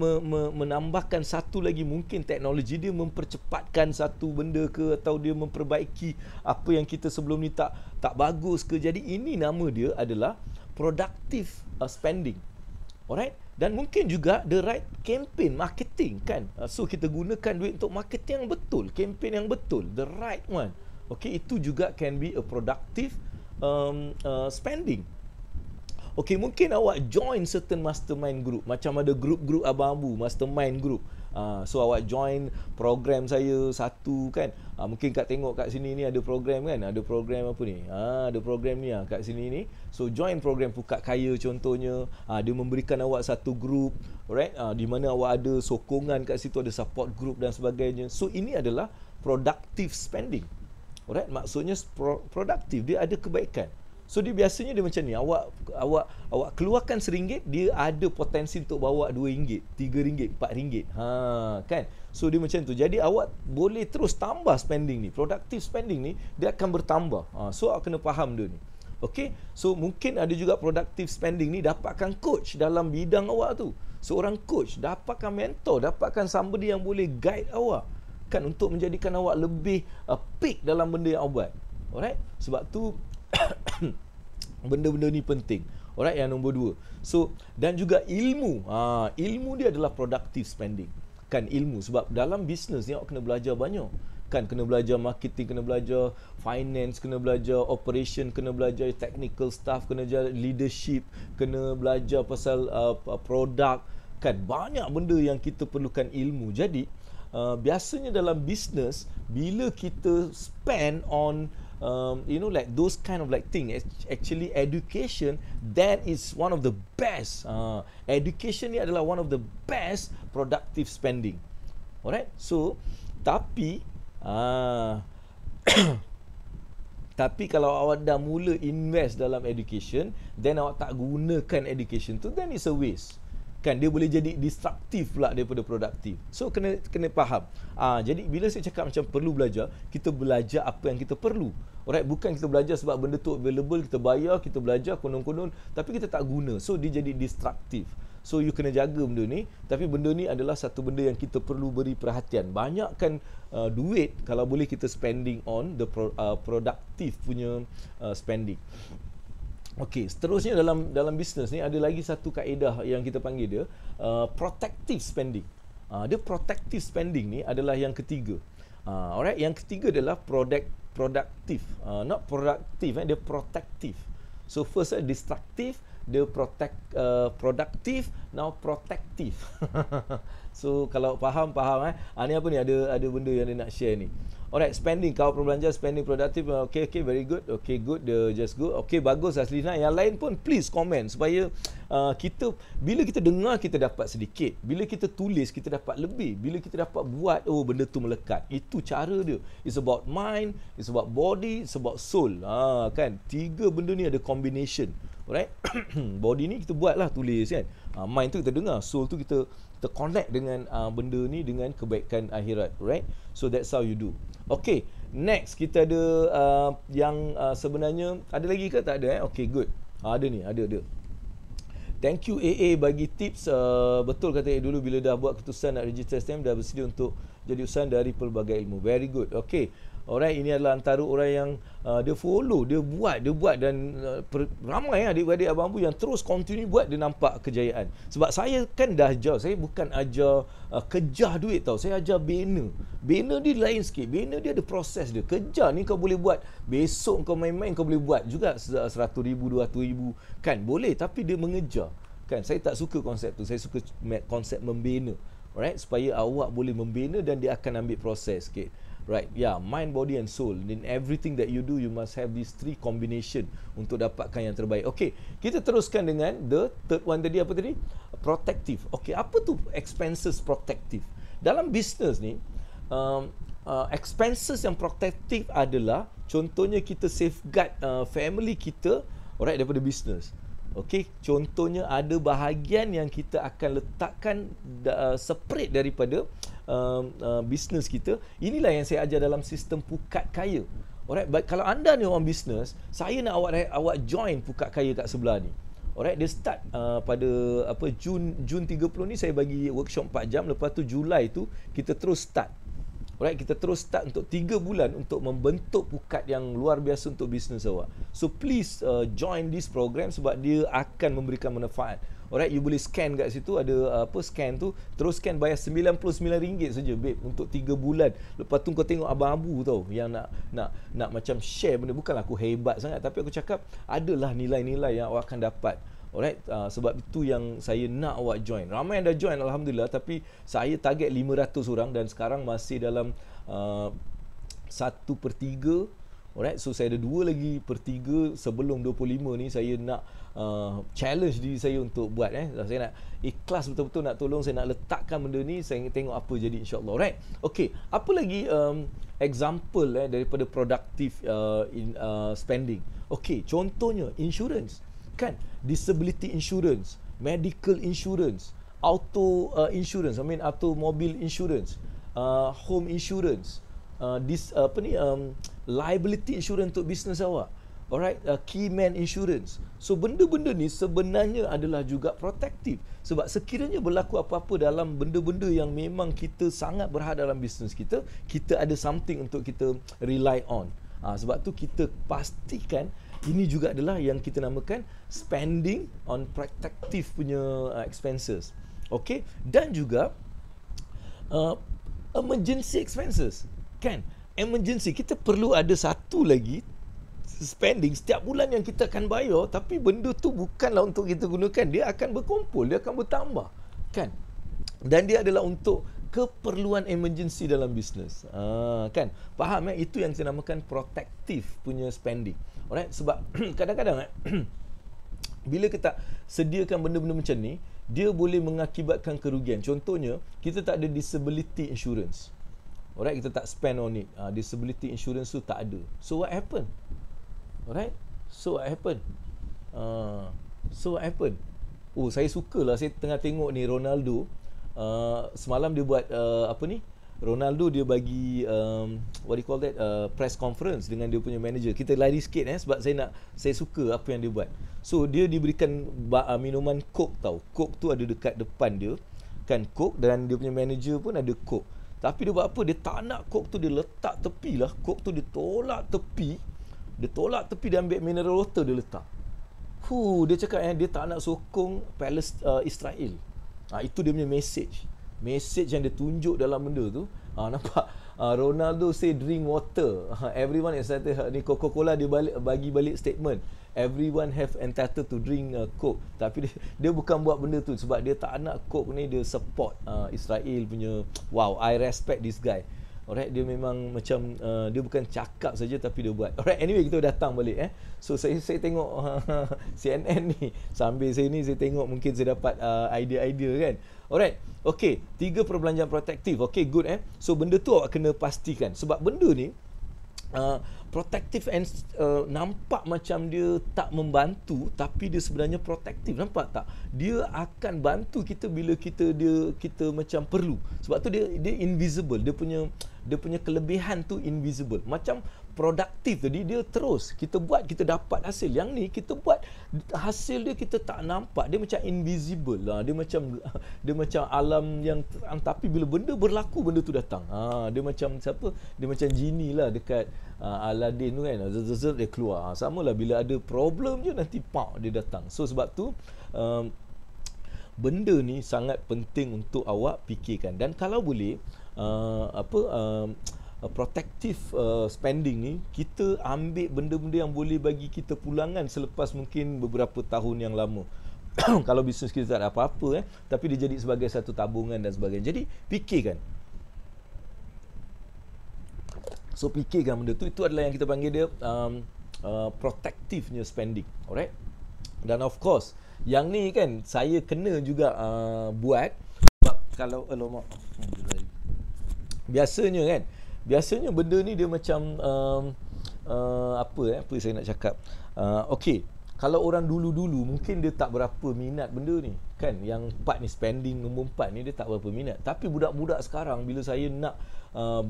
menambahkan satu lagi, mungkin teknologi dia mempercepatkan satu benda ke, atau dia memperbaiki apa yang kita sebelum ni tak bagus ke. Jadi ini nama dia adalah productive spending. Alright? Dan mungkin juga the right campaign marketing kan. So kita gunakan duit untuk marketing yang betul, campaign yang betul, the right one. Okay, itu juga can be a productive spending. Okay, mungkin awak join certain mastermind group. Macam ada group-group abang-abu, mastermind group. So awak join program saya satu kan. Mungkin kat tengok kat sini ni ada program kan. Ada program apa ni? Ada program ni kat sini ni. So join program Pukat Kaya contohnya. Dia memberikan awak satu group, alright? Di mana awak ada sokongan kat situ, ada support group dan sebagainya. So ini adalah productive spending. Alright? Maksudnya produktif, dia ada kebaikan. So dia biasanya dia macam ni, awak keluarkan RM1, dia ada potensi untuk bawa RM2, RM3, RM4. Kan? So dia macam tu. Jadi awak boleh terus tambah spending ni. Productive spending ni dia akan bertambah. So awak kena faham dia ni. Okay? So mungkin ada juga productive spending ni, dapatkan coach dalam bidang awak tu. Seorang coach, dapatkan mentor, dapatkan somebody yang boleh guide awak kan, untuk menjadikan awak lebih peak dalam benda yang awak buat. Alright? Sebab tu benda-benda ni penting. Alright, yang nombor 2. So, dan juga ilmu. Ilmu dia adalah productive spending. Kan, ilmu. Sebab dalam bisnes ni awak kena belajar banyak. Kan, kena belajar marketing, kena belajar finance, kena belajar operation, kena belajar technical staff, kena belajar leadership, kena belajar pasal produk. Kan, banyak benda yang kita perlukan ilmu. Jadi, biasanya dalam bisnes, bila kita spend on like those kind of like thing, actually education, that is one of the best. Education ni adalah one of the best productive spending. Alright? So, tapi tapi kalau awak dah mula invest dalam education, then awak tak gunakan education tu, then it's a waste. Kan, dia boleh jadi destruktif pula daripada produktif. So kena faham. Jadi bila saya cakap macam perlu belajar, kita belajar apa yang kita perlu. Alright, bukan kita belajar sebab benda tu available, kita bayar, kita belajar konon-konon tapi kita tak guna. So dia jadi destruktif. So you kena jaga benda ni, tapi benda ni adalah satu benda yang kita perlu beri perhatian. Banyakkan duit kalau boleh kita spending on the productive punya spending. Okey, seterusnya dalam bisnes ni ada lagi satu kaedah yang kita panggil dia protective spending. Dia protective spending ni adalah yang ketiga. Alright, yang ketiga adalah productive. Not productive, dia protective. So first destructive, dia productive, now protective. So kalau faham ni apa ni, ada benda yang dia nak share ni. Alright, spending, kau berbelanja, spending produktif. Okay, very good. Okay, good, just good. Okay, bagus Aslina. Yang lain pun please komen supaya kita, bila kita dengar kita dapat sedikit, bila kita tulis kita dapat lebih, bila kita dapat buat, benda tu melekat. Itu cara dia. It's about mind, it's about body, it's about soul. Kan, 3 benda ni ada combination. Alright. Body ni kita buatlah, tulis kan. Mind tu kita dengar, soul tu kita connect dengan benda ni dengan kebaikan akhirat. Right? So that's how you do. Okay, next kita ada yang sebenarnya ada lagi ke tak ada? Okay, good. Ada ni, ada. Thank you AA bagi tips. Betul kata AA dulu, bila dah buat keputusan nak register STM, dah bersedia untuk jadi usahawan dari pelbagai ilmu. Very good. Okay. Alright, ini adalah antara orang yang dia follow, dia buat dan ramai adik-adik abang-abu yang terus continue buat, dia nampak kejayaan. Sebab saya kan dah ajar, saya bukan ajar kejar duit tau, saya ajar bina. Bina dia lain sikit, bina dia ada proses dia. Kejar ni kau boleh buat, besok kau main-main kau boleh buat juga RM100,000, RM200,000 kan, boleh, tapi dia mengejar. Kan, saya tak suka konsep tu, saya suka konsep membina. Alright, supaya awak boleh membina dan dia akan ambil proses sikit. Right, mind, body and soul. In everything that you do, you must have these 3 combination untuk dapatkan yang terbaik. Okay, kita teruskan dengan the third one tadi, apa tadi? Protective. Okay, apa tu expenses protective? Dalam business ni, expenses yang protective adalah, contohnya kita safeguard family kita, alright, daripada business. Okey, contohnya ada bahagian yang kita akan letakkan separate daripada bisnes kita. Inilah yang saya ajar dalam sistem Pukat Kaya. Alright, kalau anda ni orang bisnes, saya nak awak join Pukat Kaya kat sebelah ni. Alright, dia start pada Jun 30 ni saya bagi workshop 4 jam, lepas tu Julai tu kita terus start. Alright, kita terus start untuk 3 bulan untuk membentuk pukat yang luar biasa untuk bisnes awak. So please join this program sebab dia akan memberikan manfaat. Alright, you boleh scan kat situ, ada scan tu, terus scan bayar RM99 saja babe untuk 3 bulan. Lepas tu kau tengok abang Abu tau yang nak macam share benda. Bukanlah aku hebat sangat, tapi aku cakap adalah nilai-nilai yang awak akan dapat. Alright, sebab itu yang saya nak awak join. Ramai yang dah join alhamdulillah, tapi saya target 500 orang dan sekarang masih dalam 1/3. Alright, so saya ada 2 lagi per 3 sebelum 25 ni. Saya nak challenge diri saya untuk buat saya nak ikhlas betul-betul nak tolong, saya nak letakkan benda ni, saya ingin tengok apa jadi insya-Allah. Alright. Okey, apa lagi example daripada productive spending. Okey, contohnya insurance. Kan, disability insurance, medical insurance, auto insurance, automobile insurance, home insurance, liability insurance untuk bisnes awak. Alright, key man insurance. So benda-benda ni sebenarnya adalah juga protective. Sebab sekiranya berlaku apa-apa dalam benda-benda yang memang kita sangat berhad dalam bisnes kita, kita ada something untuk kita rely on. Sebab tu kita pastikan ini juga adalah yang kita namakan spending on protective punya expenses. Okay, dan juga emergency expenses. Kan, emergency kita perlu ada satu lagi spending setiap bulan yang kita akan bayar, tapi benda tu bukanlah untuk kita gunakan, dia akan berkumpul, dia akan bertambah. Kan, dan dia adalah untuk keperluan emergency dalam bisnes. Kan, faham itu yang kita namakan protective punya spending. Alright, sebab kadang-kadang bila kita sediakan benda-benda macam ni, dia boleh mengakibatkan kerugian. Contohnya, kita tak ada disability insurance. Alright, kita tak spend on it. Disability insurance tu tak ada. So what happen? Alright, so what happen? Oh, saya sukalah, saya tengah tengok ni Ronaldo. Semalam dia buat Ronaldo dia bagi what do you call that, press conference dengan dia punya manager. Kita lari sikit sebab saya suka apa yang dia buat. So dia diberikan minuman Coke tau. Coke tu ada dekat depan dia, kan, Coke, dan dia punya manager pun ada Coke. Tapi dia buat apa? Dia tak nak Coke tu, dia letak tepi lah. Coke tu dia tolak tepi. Dia ambil mineral water dia letak. Dia cakap dia tak nak sokong Israel. Itu dia punya message yang dia tunjuk dalam benda tu. Nampak, Ronaldo say drink water. Everyone excited. Ni Coca-Cola dia bagi balik statement, everyone have entitled to drink Coke. Tapi dia bukan buat benda tu sebab dia tak nak Coke ni dia support Israel punya. Wow, I respect this guy. Alright, dia memang macam dia bukan cakap saja tapi dia buat. Alright, anyway, kita datang balik So saya tengok CNN ni. Sambil saya tengok, mungkin saya dapat idea-idea kan. Alright, okay, 3 perbelanjaan protektif. Okay, good So benda tu awak kena pastikan. Sebab benda ni protective and nampak macam dia tak membantu, tapi dia sebenarnya protective. Nampak tak? Dia akan bantu kita bila kita macam perlu. Sebab tu dia invisible. Dia punya kelebihan tu invisible. Macam produktif tadi, dia terus kita buat, kita dapat hasil. Yang ni kita buat, hasil dia kita tak nampak. Dia macam invisible lah. Dia macam alam yang tapi bila benda berlaku, benda tu datang. Dia macam siapa? Dia macam genie lah dekat Aladdin tu kan. Dia keluar. Samalah bila ada problem je, nanti dia datang. So sebab tu benda ni sangat penting untuk awak fikirkan. Dan kalau boleh protective spending ni, kita ambil benda-benda yang boleh bagi kita pulangan selepas mungkin beberapa tahun yang lama. Kalau bisnes kita tak ada apa-apa tapi dia jadi sebagai satu tabungan dan sebagainya. Jadi fikirkan. So fikirkan benda tu. Itu adalah yang kita panggil dia protectivenya spending. Alright. Dan of course, yang ni kan saya kena juga buat. Sebab kalau Biasanya benda ni dia macam apa saya nak cakap. Okey, kalau orang dulu-dulu mungkin dia tak berapa minat benda ni kan. Yang part ni spending nombor 4 ni dia tak berapa minat. Tapi budak-budak sekarang bila saya nak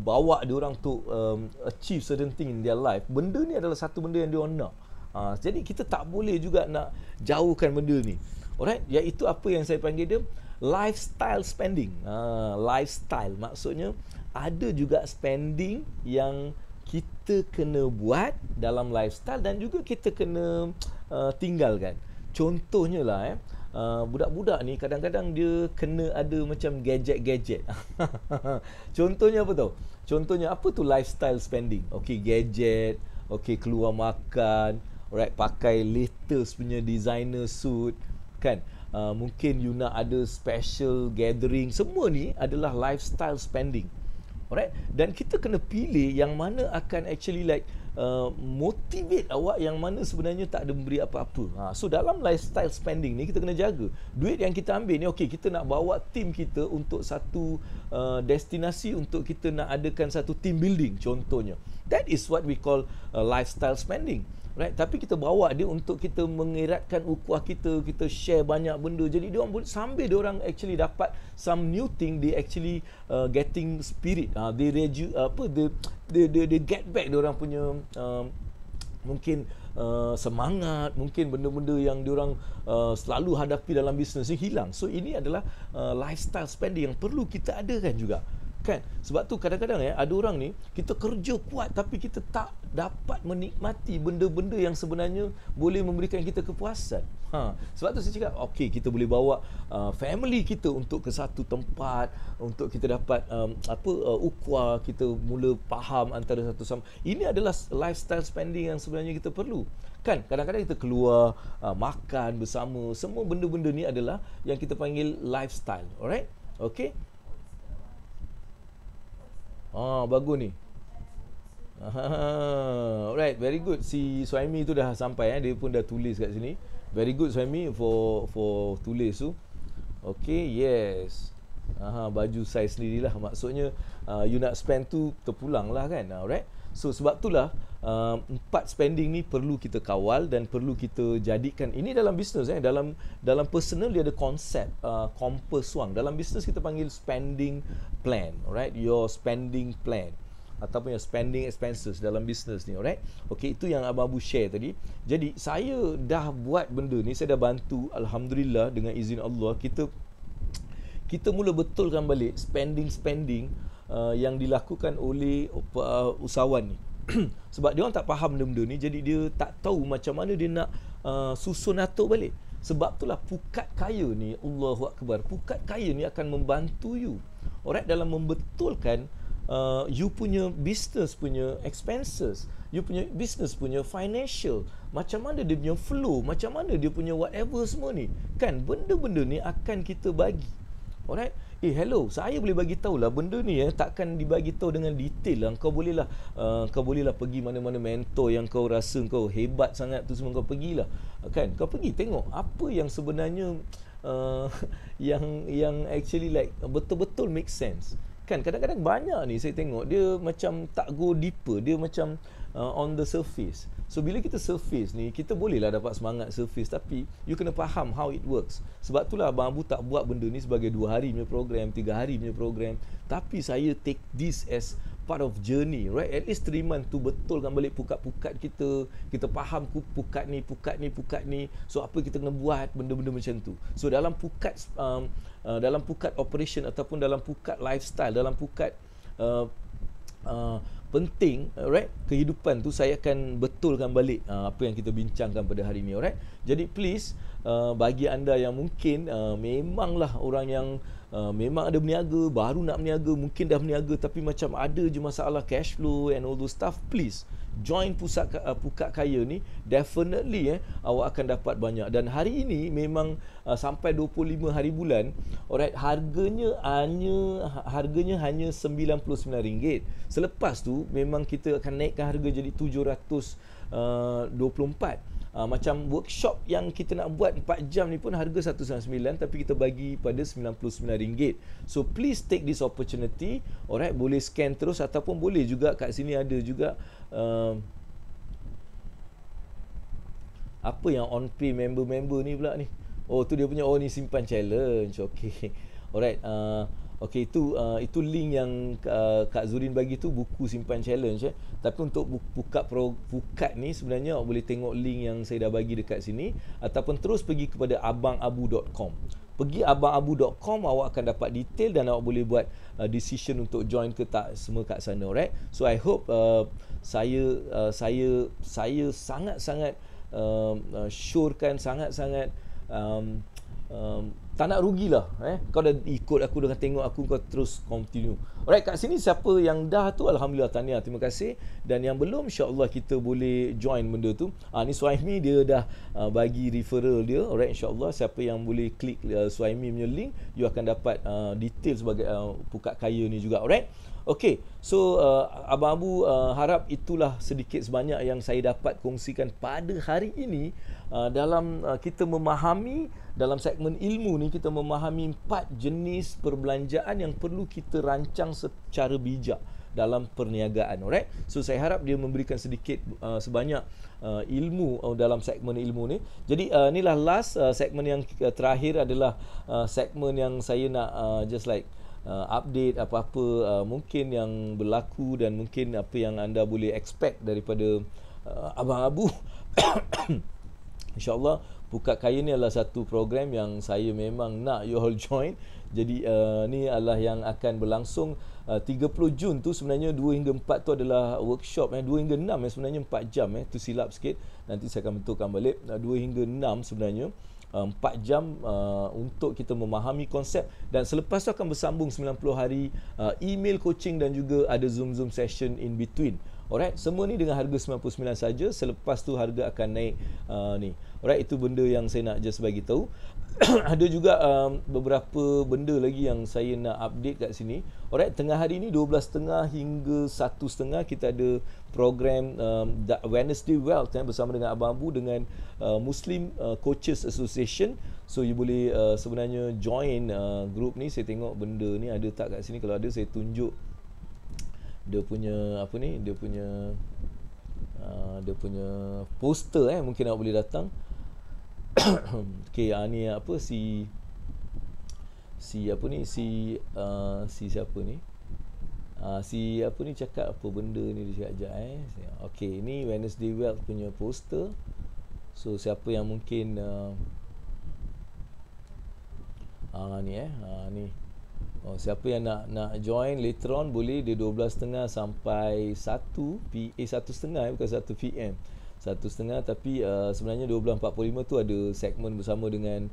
bawa dia orang to achieve certain thing in their life, benda ni adalah satu benda yang dia orang nak. Jadi kita tak boleh juga nak jauhkan benda ni. Alright, iaitu apa yang saya panggil dia lifestyle spending. Lifestyle maksudnya ada juga spending yang kita kena buat dalam lifestyle dan juga kita kena tinggalkan. Contohnya lah budak-budak ni kadang-kadang dia kena ada macam gadget-gadget. Contohnya apa tau? Contohnya apa tu lifestyle spending? Okey, gadget, okey, keluar makan, alright, pakai latest punya designer suit, kan? Mungkin you nak ada special gathering. Semua ni adalah lifestyle spending. Alright, dan kita kena pilih yang mana akan actually like motivate awak, yang mana sebenarnya tak ada memberi apa-apa. So dalam lifestyle spending ni kita kena jaga duit yang kita ambil ni. Okey, kita nak bawa tim kita untuk satu destinasi, untuk kita nak adakan satu team building contohnya. That is what we call lifestyle spending. Right, tapi kita bawa dia untuk kita mengeratkan ukhuwah kita, kita share banyak benda. Jadi dia orang sambil dia orang actually dapat some new thing, they actually getting spirit. They get back dia orang punya mungkin semangat, mungkin benda-benda yang dia orang selalu hadapi dalam bisnes ni hilang. So ini adalah lifestyle spending yang perlu kita adakan juga. Kan? Sebab tu kadang-kadang ada orang ni kita kerja kuat tapi kita tak dapat menikmati benda-benda yang sebenarnya boleh memberikan kita kepuasan. Sebab tu saya cakap okey, kita boleh bawa family kita untuk ke satu tempat untuk kita dapat ukhuwah, kita mula faham antara satu sama. Ini adalah lifestyle spending yang sebenarnya kita perlu. Kan? Kadang-kadang kita keluar makan bersama. Semua benda-benda ni adalah yang kita panggil lifestyle. Alright? Okey. Bagus ni. Alright, very good. Si Suhaimi tu dah sampai dia pun dah tulis kat sini. Very good Suhaimi for tulis tu. Okay, yes. Baju saiz sendirilah. Maksudnya you nak spend tu terpulang lah kan. Alright. So sebab itulah 4 spending ni perlu kita kawal dan perlu kita jadikan. Ini dalam bisnes dalam personal dia ada konsep compass wang. Dalam bisnes kita panggil spending plan. Alright, your spending plan ataupun your spending expenses dalam bisnes ni. Alright. Okey, itu yang Abang Abu share tadi. Jadi saya dah buat benda ni, saya dah bantu, alhamdulillah, dengan izin Allah kita mula betulkan balik spending yang dilakukan oleh usahawan ni. Sebab dia orang tak faham benda-benda ni, jadi dia tak tahu macam mana dia nak susun atur balik. Sebab itulah pukat kaya ni, Allahu Akbar, pukat kaya ni akan membantu you, alright, dalam membetulkan you punya business punya expenses, you punya business punya financial, macam mana dia punya flow, macam mana dia punya whatever semua ni. Kan benda-benda ni akan kita bagi. Alright. Hello, saya boleh bagi tahu lah benda ni takkan dibagi tahu dengan detail lah. Kau bolehlah pergi mana-mana mentor yang kau rasa kau hebat sangat tu semua, kau pergilah. Kan? Kau pergi tengok apa yang sebenarnya yang actually like betul-betul make sense. Kan kadang-kadang banyak ni saya tengok dia macam tak go deeper, dia macam on the surface. So bila kita surface ni, kita bolehlah dapat semangat surface, tapi you kena faham how it works. Sebab itulah Abang Abu tak buat benda ni sebagai 2 hari punya program, 3 hari punya program, tapi saya take this as part of journey, right? At least 3 month tu betulkan balik pukat-pukat kita faham pukat ni. So apa kita kena buat benda-benda macam tu. So dalam pukat operation ataupun dalam pukat lifestyle, dalam pukat penting, alright, kehidupan tu saya akan betulkan balik apa yang kita bincangkan pada hari ini, alright. Jadi please bagi anda yang mungkin memanglah orang yang memang ada berniaga, baru nak berniaga, mungkin dah berniaga tapi macam ada je masalah cash flow and all those stuff, please join pukat kaya ni. Definitely awak akan dapat banyak. Dan hari ini memang sampai 25 hari bulan, alright, harganya hanya RM99. Selepas tu memang kita akan naikkan harga jadi 724. Macam workshop yang kita nak buat 4 jam ni pun harga 199, tapi kita bagi pada RM99. So please take this opportunity, alright. Boleh scan terus ataupun boleh juga kat sini ada juga apa yang on pay member ni pula ni. Oh tu dia punya, oh ni simpan challenge. Okey. Alright. Okey, itu link yang Kak Zurin bagi tu buku simpan challenge. Tapi untuk pukat ni sebenarnya awak boleh tengok link yang saya dah bagi dekat sini ataupun terus pergi kepada abangabu.com. Pergi abangabu.com, awak akan dapat detail dan awak boleh buat decision untuk join ke tak semua kat sana. Alright. So I hope saya sangat-sangat syorkan, sangat-sangat tak nak rugilah. Kau dah ikut aku, dah tengok aku, kau terus continue. Alright, kat sini siapa yang dah tu, alhamdulillah, tahniah, terima kasih. Dan yang belum, insya-Allah kita boleh join benda tu. Ni Suhaimi dia dah bagi referral dia. Alright, insya-Allah siapa yang boleh klik Suhaimi punya link, you akan dapat detail sebagai pukat kaya ni juga. Alright. Okey, so Abang Abu harap itulah sedikit sebanyak yang saya dapat kongsikan pada hari ini dalam kita memahami, dalam segmen ilmu ni kita memahami 4 jenis perbelanjaan yang perlu kita rancang secara bijak dalam perniagaan. Alright. So saya harap dia memberikan sedikit sebanyak ilmu dalam segmen ilmu ni. Jadi inilah last segmen yang terakhir adalah segmen yang saya nak just like update apa-apa mungkin yang berlaku dan mungkin apa yang anda boleh expect daripada Abang Abu. InsyaAllah Pukat Kaya ni adalah satu program yang saya memang nak you all join. Jadi ni adalah yang akan berlangsung 30 Jun tu sebenarnya 2 hingga 4 tu adalah workshop 2 hingga 6 sebenarnya 4 jam tu silap sikit. Nanti saya akan betulkan balik. 2 hingga 6 sebenarnya 4 jam untuk kita memahami konsep, dan selepas tu akan bersambung 90 hari email coaching dan juga ada Zoom session in between. Alright, semua ni dengan harga 99 saja. Selepas tu harga akan naik ni. Alright, itu benda yang saya nak just bagi tahu. Ada juga beberapa benda lagi yang saya nak update kat sini. Alright, tengah hari ni 12.30 hingga 1.30 kita ada program Wednesday Wealth bersama dengan Abang Abu dengan Muslim Coaches Association. So you boleh sebenarnya join group ni. Saya tengok benda ni ada tak kat sini. Kalau ada saya tunjuk dia punya apa ni, dia punya poster mungkin awak boleh datang. Okey, ni apa si apa ni si siapa ni? Si apa ni cakap apa benda ni dia cakap Okey, ni Wednesday Wealth punya poster. So siapa yang mungkin ni ni siapa yang nak join later on boleh. Dia 12.30 sampai 1 1.30 bukan 1 PM 1.30, tapi sebenarnya 12.45 tu ada segmen bersama dengan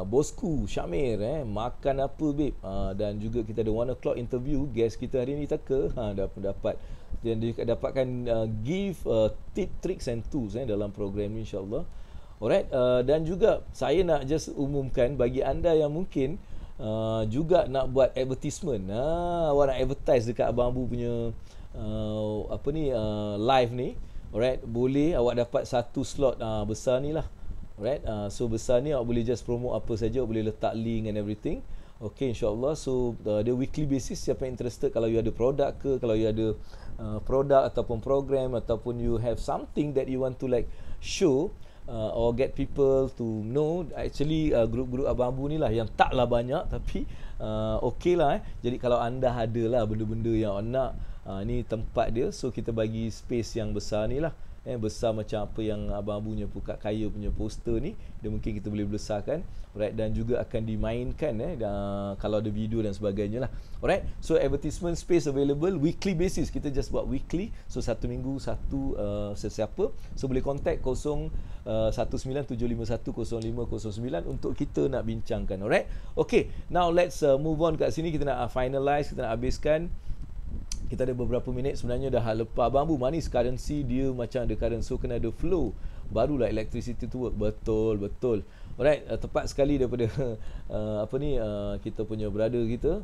bosku Syamir makan apa babe, dan juga kita ada 1 o'clock interview guest kita hari ni Taka dapat dan dia dapatkan give tip, tricks and tools dalam program ni insya-Allah. Alright, dan juga saya nak just umumkan bagi anda yang mungkin juga nak buat advertisement. Awak nak advertise dekat Abang Abu punya live ni. Alright, boleh awak dapat satu slot besar ni lah. Alright, so besar ni awak boleh just promote apa saja, awak boleh letak link and everything. Okay, insyaAllah. So dia weekly basis. Siapa yang interested, kalau you ada produk ke, kalau you ada produk ataupun program, ataupun you have something that you want to like show or get people to know, actually grup-grup Abang Abu ni lah yang taklah banyak tapi okey lah. Jadi kalau anda ada lah benda-benda yang nak, ni tempat dia. So kita bagi space yang besar ni lah, besar macam apa yang Abang Abu punya Pukat Kaya punya poster ni, dia mungkin kita boleh besarkan. Alright, dan juga akan dimainkan kalau ada video dan sebagainya lah. Alright, so advertisement space available weekly basis. Kita just buat weekly. So satu minggu satu sesiapa. So boleh contact 019-751-0509 untuk kita nak bincangkan. Alright, okay, now let's move on kat sini. Kita nak finalize, kita nak habiskan. Kita ada beberapa minit sebenarnya dah lepas. Abang Abu manis currency dia macam ada current, so kena ada flow barulah electricity tu work. Betul. Alright, tepat sekali daripada kita punya brother kita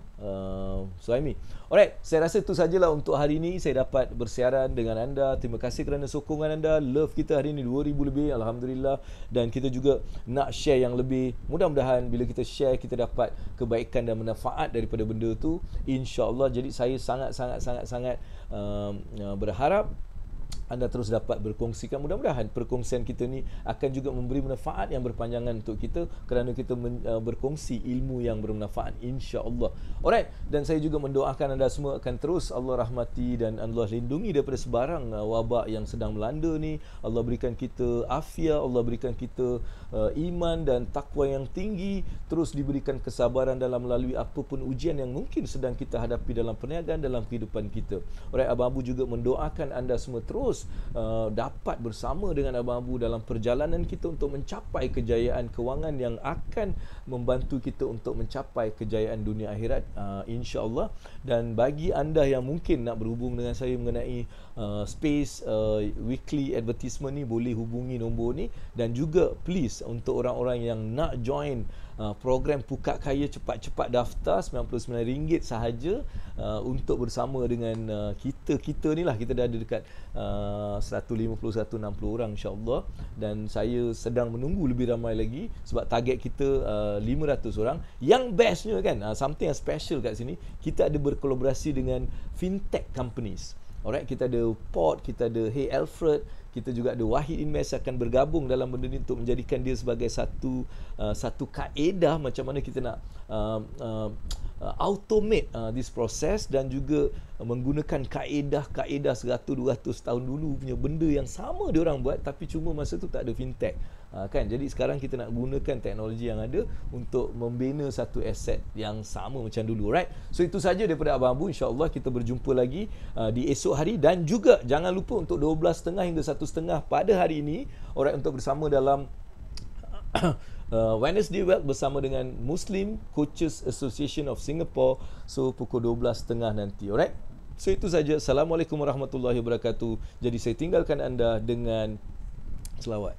Suhaimi. Alright, saya rasa itu sajalah untuk hari ini. Saya dapat bersiaran dengan anda. Terima kasih kerana sokongan anda. Love kita hari ini 2000 lebih, alhamdulillah. Dan kita juga nak share yang lebih. Mudah-mudahan bila kita share, kita dapat kebaikan dan manfaat daripada benda tu, insya-Allah. Jadi saya sangat berharap anda terus dapat berkongsikan. Mudah-mudahan perkongsian kita ni akan juga memberi manfaat yang berpanjangan untuk kita, kerana kita berkongsi ilmu yang bermanfaat, insya-Allah. Alright, dan saya juga mendoakan anda semua akan terus Allah rahmati dan Allah lindungi daripada sebarang wabak yang sedang melanda ni. Allah berikan kita afiat, Allah berikan kita iman dan takwa yang tinggi, terus diberikan kesabaran dalam melalui apapun ujian yang mungkin sedang kita hadapi dalam perniagaan, dalam kehidupan kita. Alright, Abang Abu juga mendoakan anda semua terus dapat bersama dengan Abang Abu dalam perjalanan kita untuk mencapai kejayaan kewangan yang akan membantu kita untuk mencapai kejayaan dunia akhirat, insya-Allah. Dan bagi anda yang mungkin nak berhubung dengan saya mengenai space weekly advertisement ni, boleh hubungi nombor ni. Dan juga please, untuk orang-orang yang nak join program Pukat Kaya, cepat-cepat daftar, RM99 sahaja untuk bersama dengan kita ni lah. Kita dah ada dekat 150-160 orang, insya-Allah. Dan saya sedang menunggu lebih ramai lagi sebab target kita 500 orang. Yang bestnya kan, something yang special kat sini, kita ada berkolaborasi dengan fintech companies. Alright, kita ada Port, kita ada Hey Alfred, kita juga ada Wahid Invest akan bergabung dalam benda ni untuk menjadikan dia sebagai satu kaedah macam mana kita nak automate this process, dan juga menggunakan kaedah-kaedah 100-200 tahun dulu punya benda yang sama dia orang buat, tapi cuma masa tu tak ada fintech. Kan, jadi sekarang kita nak gunakan teknologi yang ada untuk membina satu aset yang sama macam dulu, right? So itu saja daripada Abang Abu. InsyaAllah kita berjumpa lagi di esok hari, dan juga jangan lupa untuk 12.30 hingga 1.30 pada hari ini, alright, untuk bersama dalam Wednesday Wealth bersama dengan Muslim Coaches Association of Singapore. So pukul 12.30 nanti, alright? So itu saja. Assalamualaikum warahmatullahi wabarakatuh. Jadi saya tinggalkan anda dengan selawat.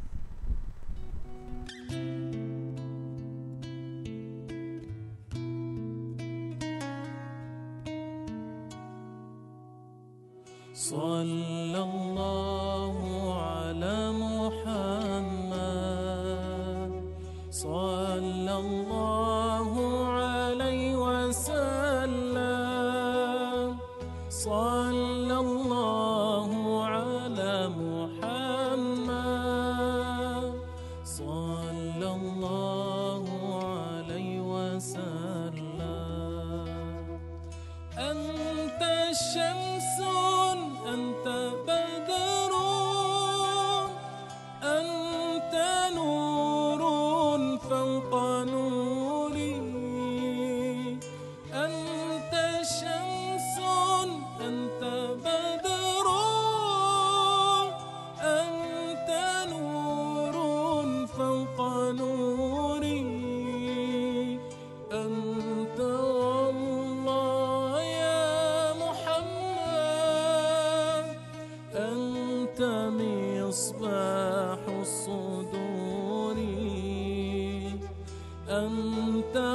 Sallallahu ala Muhammad, sallallahu alaihi wasallam, sallallahu ala Muhammad, sallallahu alaihi wasallam. Anta syamsun, anta badrun, anta nurun fawqa nuri. Anta syamsun, anta badrun, anta nurun fawqa nuri. Anta Allah ya Muhammad, anta misbahus suduri. Anta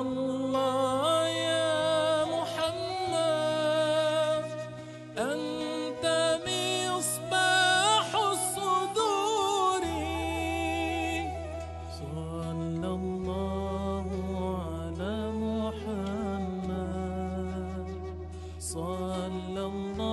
Allah ya Muhammad, anta misbahus suduri. Sallallahu ala Muhammad, sallallahu